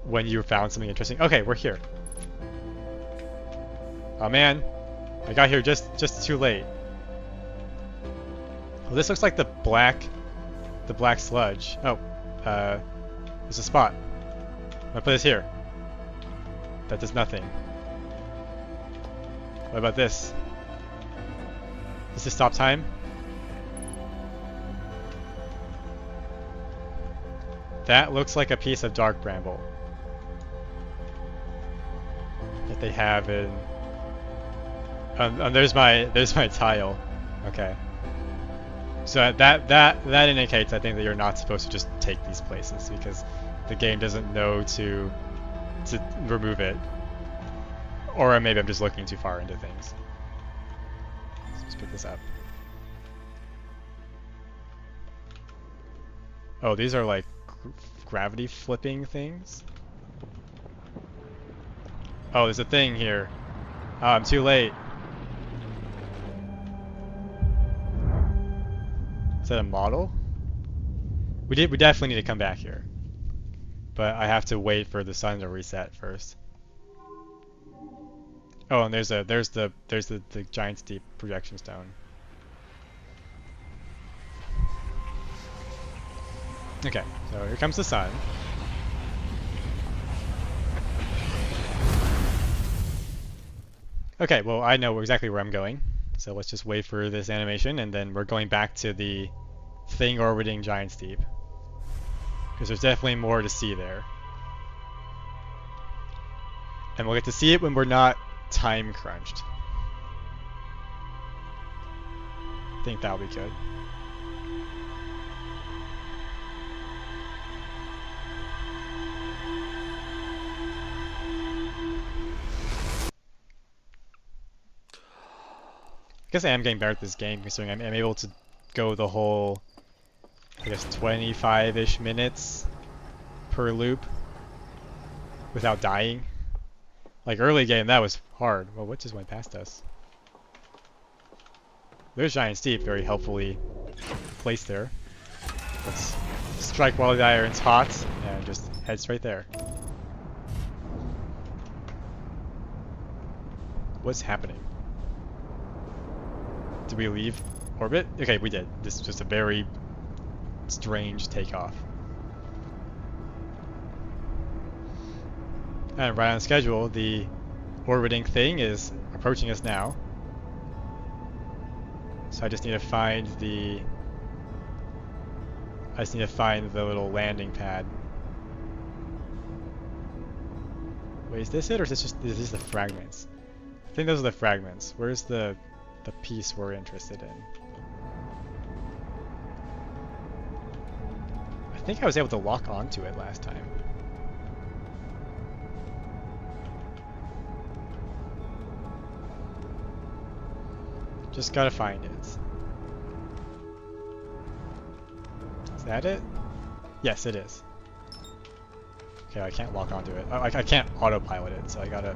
when you found something interesting. Okay, we're here. Oh man, I got here just too late. Well, this looks like the black sludge. Oh, there's a spot. I'm gonna put this here. That does nothing. What about this? Does this stop time? That looks like a piece of dark bramble that they have in. There's my tile. Okay. So that indicates, I think, that you're not supposed to just take these places because the game doesn't know to remove it. Or maybe I'm just looking too far into things. Let's pick this up. Oh, these are like gravity flipping things. Oh, there's a thing here. Oh, I'm too late. Is that a model? We definitely need to come back here. But I have to wait for the sun to reset first. Oh, and there's the Giant's Deep projection stone. Okay, so here comes the sun. Okay, well I know exactly where I'm going. So let's just wait for this animation and then we're going back to the thing orbiting Giant's Deep. Because there's definitely more to see there. And we'll get to see it when we're not time crunched. I think that'll be good. I guess I am getting better at this game considering I'm able to go the whole, I guess, 25-ish minutes per loop without dying. Like early game, that was hard. Well, what just went past us? There's Giant's Deep, very helpfully placed there. Let's strike while the iron's hot and just head straight there. What's happening? Did we leave orbit? Okay, we did. This is just a very strange takeoff. And right on schedule, the orbiting thing is approaching us now. So I just need to find the little landing pad. Wait, is this it, or is this the fragments? I think those are the fragments. Where's the piece we're interested in? I think I was able to lock onto it last time. Just gotta find it. Is that it? Yes, it is. Okay, I can't lock onto it. I can't autopilot it, so I gotta...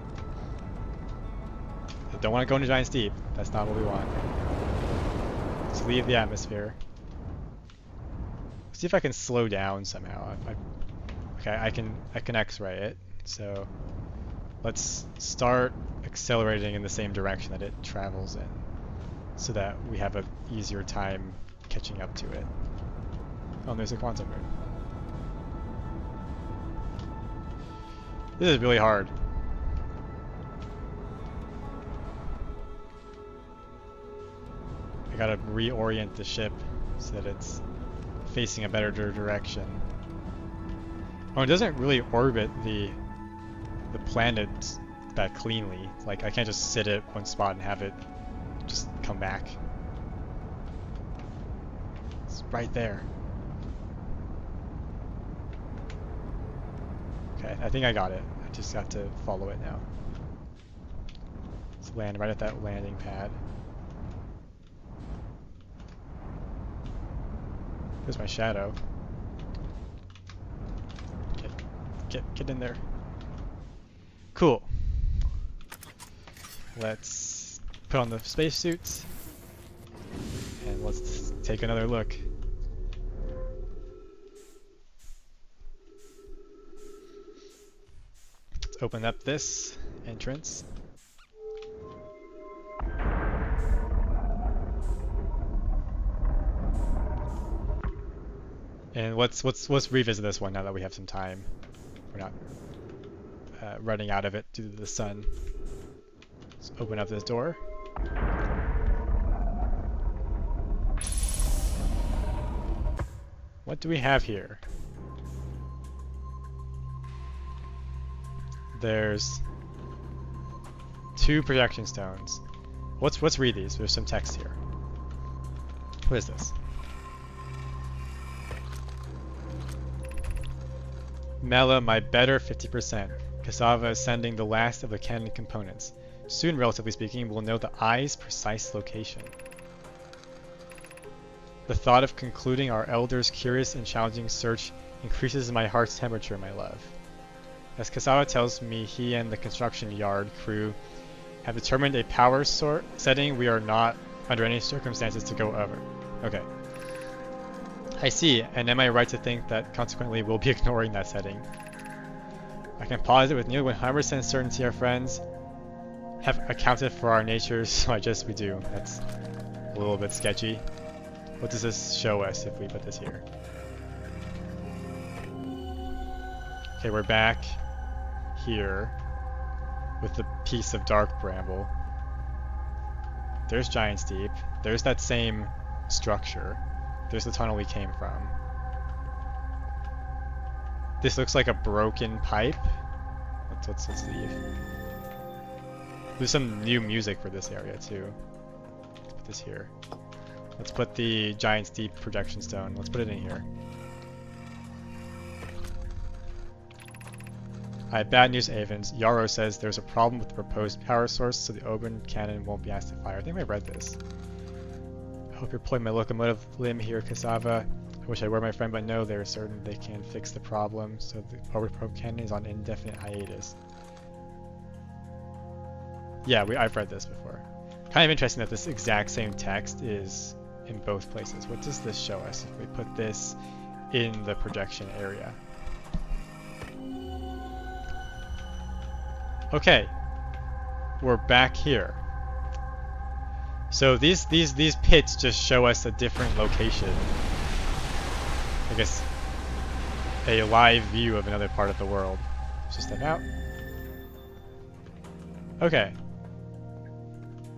I don't want to go into Giant's Deep. That's not what we want. Let's leave the atmosphere. See if I can slow down somehow. Okay, I can X-ray it. So let's start accelerating in the same direction that it travels in, so that we have an easier time catching up to it. Oh, and there's a quantum moon. This is really hard. I gotta reorient the ship so that it's facing a better direction. Oh, it doesn't really orbit the planet that cleanly. Like, I can't just sit at one spot and have it just come back. It's right there. Okay, I think I got it. I just got to follow it now. Let's land right at that landing pad. There's my shadow. Get in there. Cool. Let's put on the spacesuits and let's take another look. Let's open up this entrance. And let's revisit this one now that we have some time. We're not running out of it due to the sun. Let's open up this door. What do we have here? There's 2 projection stones. Let's read these. There's some text here. What is this? Mela, my better 50%. Cassava is sending the last of the cannon components. Soon, relatively speaking, we'll know the eye's precise location. The thought of concluding our elder's curious and challenging search increases my heart's temperature, my love. As Cassava tells me, he and the construction yard crew have determined a power setting we are not, under any circumstances, to go over. Okay. I see, and am I right to think that consequently we'll be ignoring that setting? I can posit with nearly 100% certainty our friends have accounted for our natures, so I guess we do. That's a little bit sketchy. What does this show us if we put this here? Okay, we're back here with the piece of dark bramble. There's Giant's Deep. There's that same structure. There's the tunnel we came from. This looks like a broken pipe. Let's leave. There's some new music for this area too. Let's put this here. Let's put the Giant's Deep projection stone. Let's put it in here. I have bad news, Avens. Yarrow says there's a problem with the proposed power source, so the Oben cannon won't be asked to fire. I think I read this. I hope you're pulling my locomotive limb here, Cassava. I wish I were my friend, but no, they're certain they can fix the problem, so the overprobe cannon is on indefinite hiatus. Yeah, I've read this before. Kind of interesting that this exact same text is in both places. What does this show us if we put this in the projection area? Okay, we're back here. So these pits just show us a different location. I guess a live view of another part of the world. Let's just step out. Okay.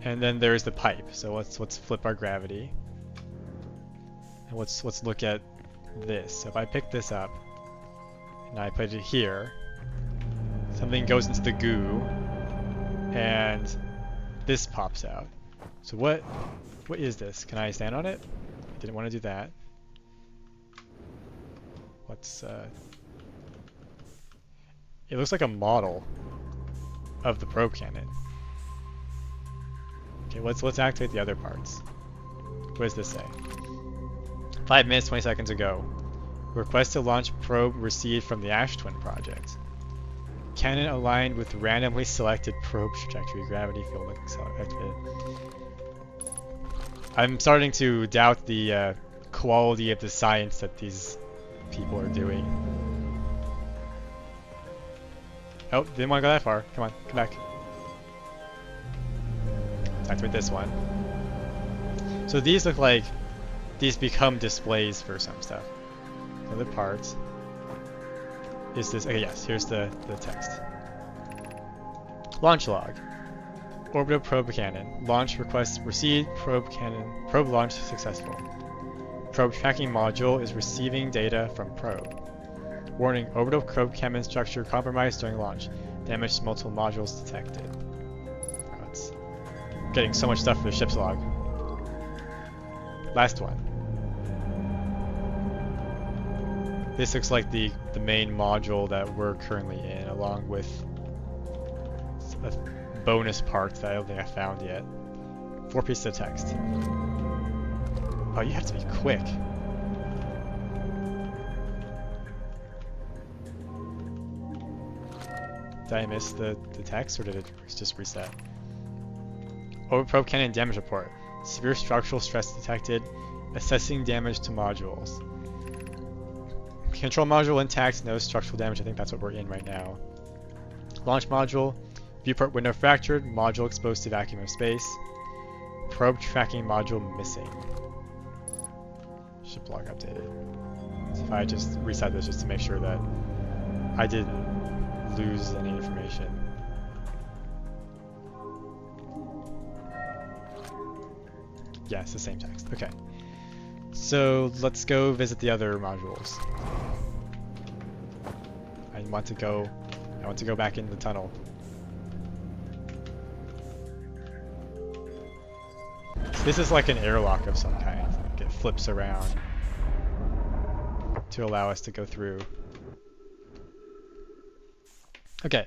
And then there's the pipe. So let's flip our gravity. And let's look at this. So if I pick this up and I put it here, something goes into the goo and this pops out. So what is this? Can I stand on it? I didn't want to do that. Let's it looks like a model of the probe cannon. Okay, let's activate the other parts. What does this say? 5 minutes, 20 seconds ago. Request to launch probe received from the Ash Twin project. Cannon aligned with randomly selected probe trajectory, gravity field activated. I'm starting to doubt the quality of the science that these people are doing. Oh, didn't want to go that far. Come on, come back. Let's activate this one. So these look like these become displays for some stuff. Other parts. Is this? Okay, yes. Here's the text. Launch log. Orbital probe cannon. Launch request received. Probe cannon. Probe launch successful. Probe tracking module is receiving data from probe. Warning, orbital probe cannon structure compromised during launch. Damage to multiple modules detected. Oh, it's getting so much stuff for the ship's log. Last one. This looks like the main module that we're currently in, along with a bonus part that I don't think I found yet. 4 pieces of text. Oh, you have to be quick. Did I miss the text, or did it just reset? Orbital probe cannon damage report. Severe structural stress detected. Assessing damage to modules. Control module intact, no structural damage. I think that's what we're in right now. Launch module. Viewport window fractured. Module exposed to vacuum of space. Probe tracking module missing. Ship log updated. So if I just reset this just to make sure that I didn't lose any information. Yeah, it's the same text. Okay. So let's go visit the other modules. I want to go back in the tunnel. So this is like an airlock of some kind. Like it flips around to allow us to go through. Okay,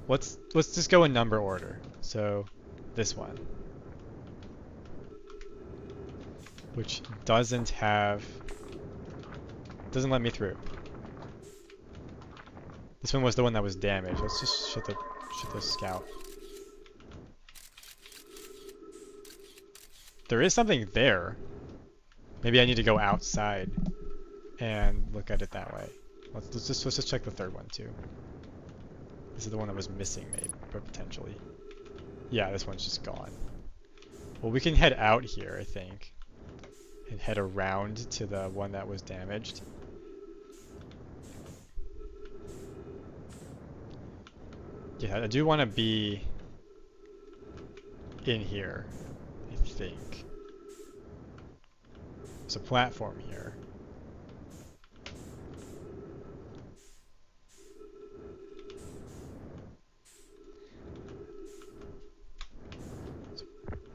let's just go in number order. So this one, which doesn't let me through. This one was the one that was damaged. Let's just shoot the scout. There is something there. Maybe I need to go outside and look at it that way. Let's just check the third one too. This is the one that was missing, maybe, but potentially. Yeah, this one's just gone. Well, we can head out here, I think, and head around to the one that was damaged. Yeah, I do want to be in here, I think. There's a platform here.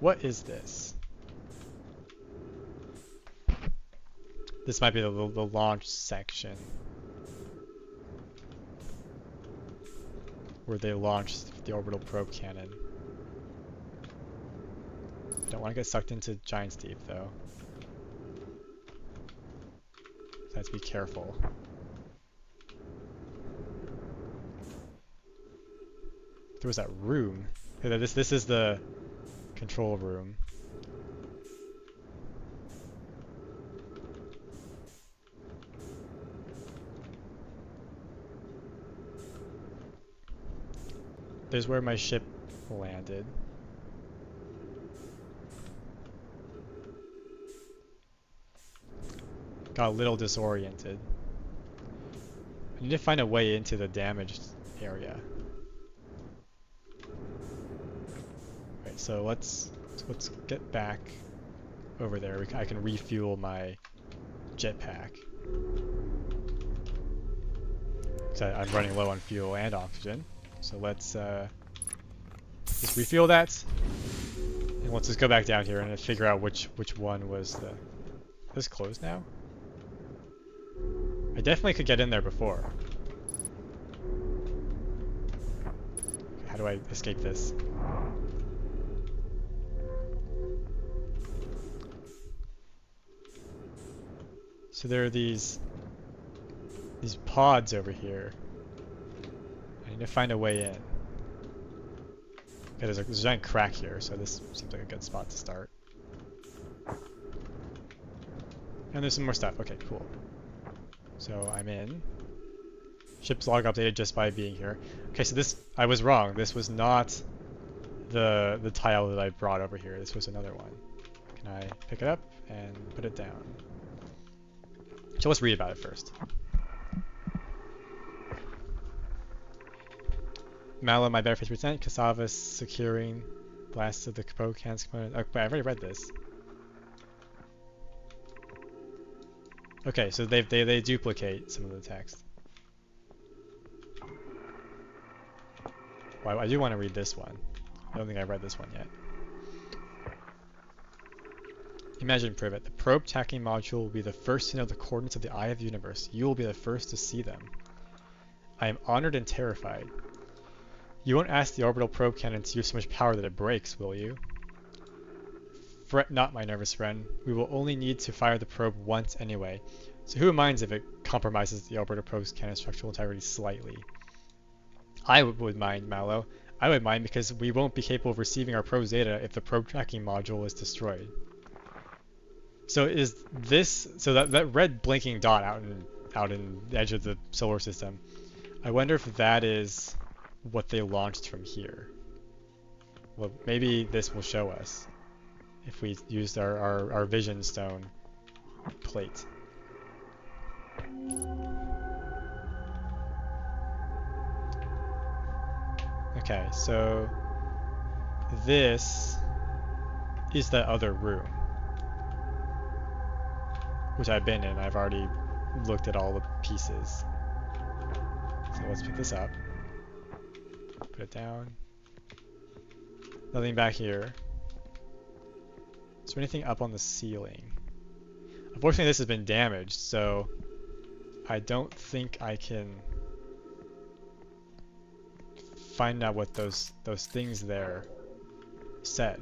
What is this? This might be the launch section, where they launched the orbital probe cannon. I don't want to get sucked into Giant's Deep, though. So I have to be careful. There was that room. This is the control room. There's where my ship landed. Got a little disoriented. I need to find a way into the damaged area. Right, so let's get back over there. I can refuel my jetpack. So I'm running low on fuel and oxygen. So let's just refuel that, and let's just go back down here and figure out which one was the. Is this closed now? I definitely could get in there before. How do I escape this? So there are these pods over here. I need to find a way in. Okay, there's a giant crack here, so this seems like a good spot to start. And there's some more stuff. Okay, cool. So I'm in. Ship's log updated just by being here. Okay, so this, I was wrong. This was not the tile that I brought over here. This was another one. Can I pick it up and put it down? So let's read about it first. Mallow, my better 50%. Cassava securing blasts of the probe cans component. Oh, wait, I've already read this. Okay, so they duplicate some of the text. Well, I do want to read this one. I don't think I've read this one yet. Imagine Privet. The probe tracking module will be the first to know the coordinates of the eye of the universe. You will be the first to see them. I am honored and terrified. You won't ask the orbital probe cannon to use so much power that it breaks, will you? Fret not, my nervous friend. We will only need to fire the probe once anyway, so who minds if it compromises the orbital probe's cannon structural integrity slightly? I would mind, Mallow. I would mind because we won't be capable of receiving our probe's data if the probe tracking module is destroyed. So is this, so that red blinking dot out in the edge of the solar system, I wonder if that is what they launched from here. Well, maybe this will show us if we used our vision stone plate. Okay, so this is the other room, which I've been in. I've already looked at all the pieces. So let's pick this up. Put it down. Nothing back here. Is there anything up on the ceiling? Unfortunately, this has been damaged, so I don't think I can find out what those things there said.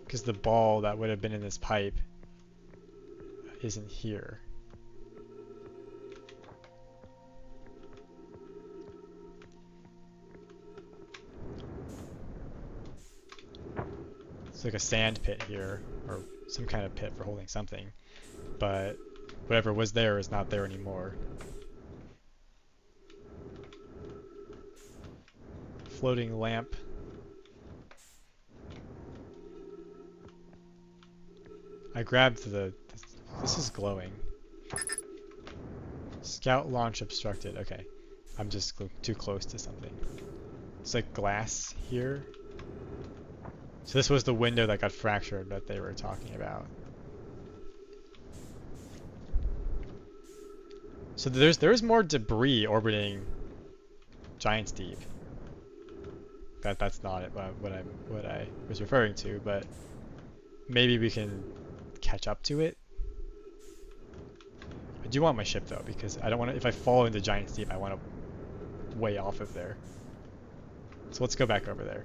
Because the ball that would have been in this pipe isn't here. It's like a sand pit here, or some kind of pit for holding something, but whatever was there is not there anymore. Floating lamp. I grabbed this is glowing. Scout launch obstructed. Okay, I'm just too close to something. It's like glass here. So this was the window that got fractured that they were talking about. So there's more debris orbiting Giant's Deep. That's not it, what I was referring to, but maybe we can catch up to it. I do want my ship though, because I don't want to. If I fall into Giant's Deep, I want to way off of there. So let's go back over there.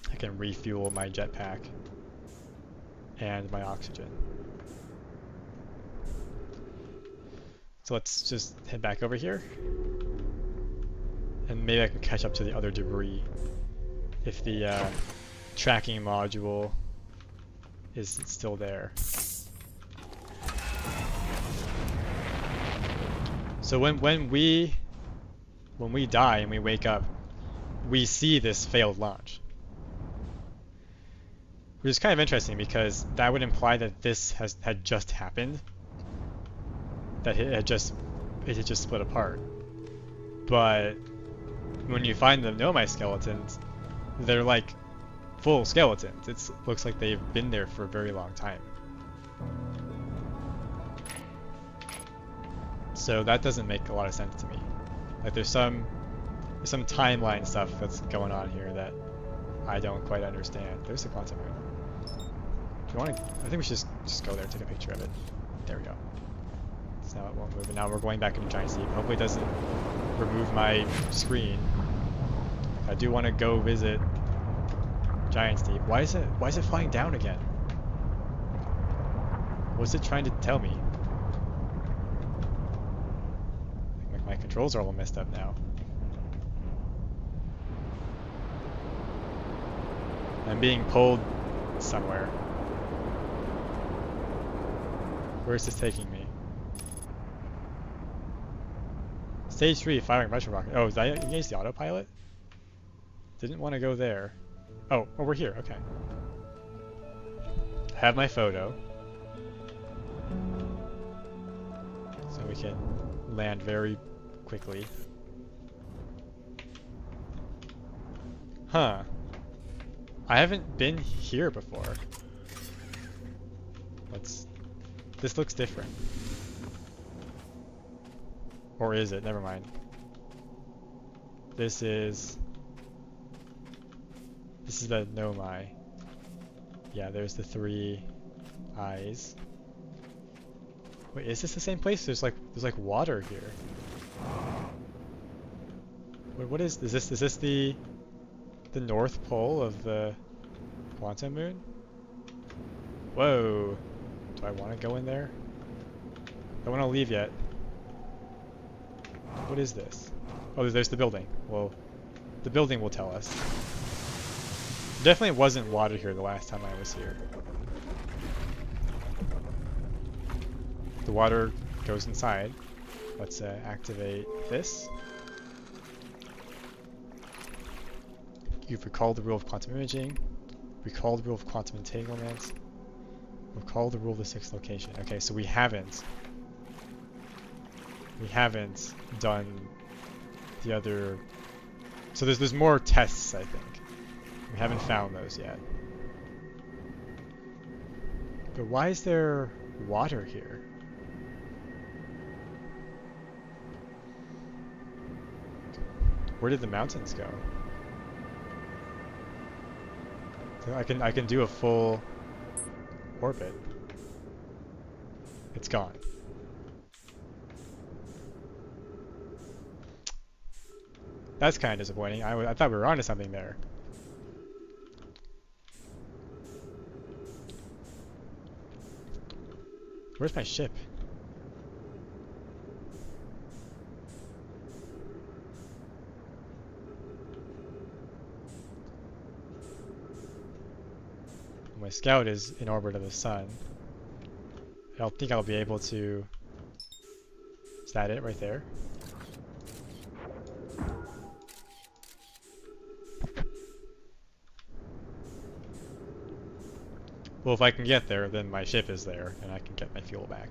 I can refuel my jetpack and my oxygen. So let's just head back over here. And maybe I can catch up to the other debris if the tracking module is still there. So when we die and we wake up, we see this failed launch. Which is kind of interesting because that would imply that this had just happened. That it had just split apart. But when you find the Nomai skeletons, they're like full skeletons. It looks like they've been there for a very long time. So that doesn't make a lot of sense to me. Like there's some timeline stuff that's going on here that I don't quite understand. There's the quantum moon. Do you want to? I think we should just go there, take a picture of it. There we go. So now it won't move, and now we're going back into Giant's Deep. Hopefully it doesn't remove my screen. I do want to go visit Giant's Deep. Why is it flying down again? What's it trying to tell me? My controls are all messed up now. I'm being pulled somewhere. Where is this taking me? Stage 3, firing retro rocket. Oh, is that against the autopilot? Didn't want to go there. Oh, we're here. Okay. Have my photo. we can land very quickly. Huh. I haven't been here before. This looks different. Or is it? Never mind. This is the Nomai. Yeah, there's the 3 eyes. Wait, is this the same place? There's like water here. Wait, what is this? Is this the North Pole of the Quantum Moon? Whoa. Do I want to go in there? I don't want to leave yet. What is this? Oh, there's the building. Well, the building will tell us. Definitely wasn't water here the last time I was here. The water goes inside. Let's activate this. You've recalled the rule of quantum imaging. Recalled the rule of quantum entanglement. Recall the rule of the 6th location. Okay, so we haven't done the other. So there's more tests, I think. We haven't found those yet. But why is there water here? Where did the mountains go? So I can do a full orbit. It's gone. That's kind of disappointing. I thought we were onto something there. Where's my ship? My scout is in orbit of the sun. I don't think I'll be able to... Is that it right there? Well, if I can get there, then my ship is there, and I can get my fuel back.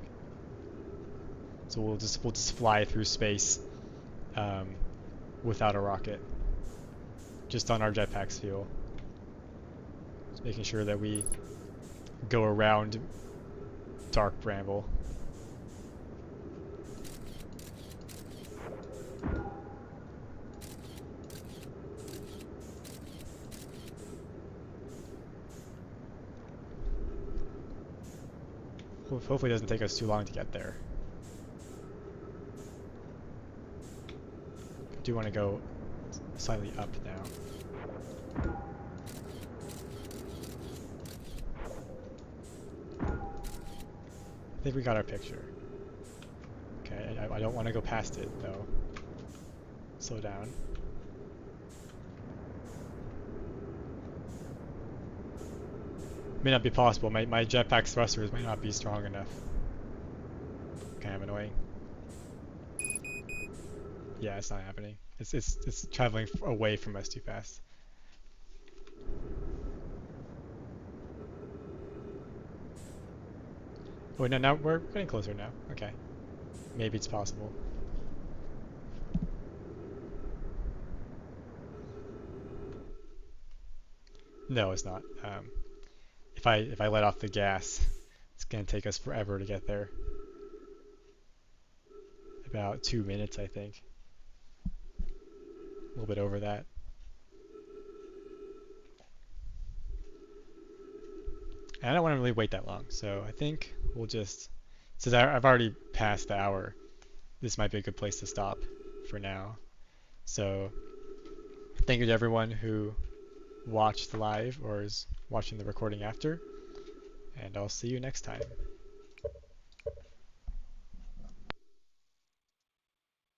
So we'll just fly through space without a rocket, just on our jetpack's fuel. Just making sure that we go around Dark Bramble. Hopefully it doesn't take us too long to get there. I do want to go slightly up now. I think we got our picture. Okay, I don't want to go past it though. Slow down. May not be possible. My jetpack thrusters may not be strong enough. Kind of annoying. Yeah, it's not happening. It's traveling away from us too fast. Oh no, now we're getting closer now. Okay, maybe it's possible. No, it's not. If I let off the gas, it's gonna take us forever to get there. About 2 minutes, I think. A little bit over that. And I don't want to really wait that long, so I think we'll just, since I've already passed the hour, this might be a good place to stop for now. So thank you to everyone who watched live or is watching the recording after, and I'll see you next time.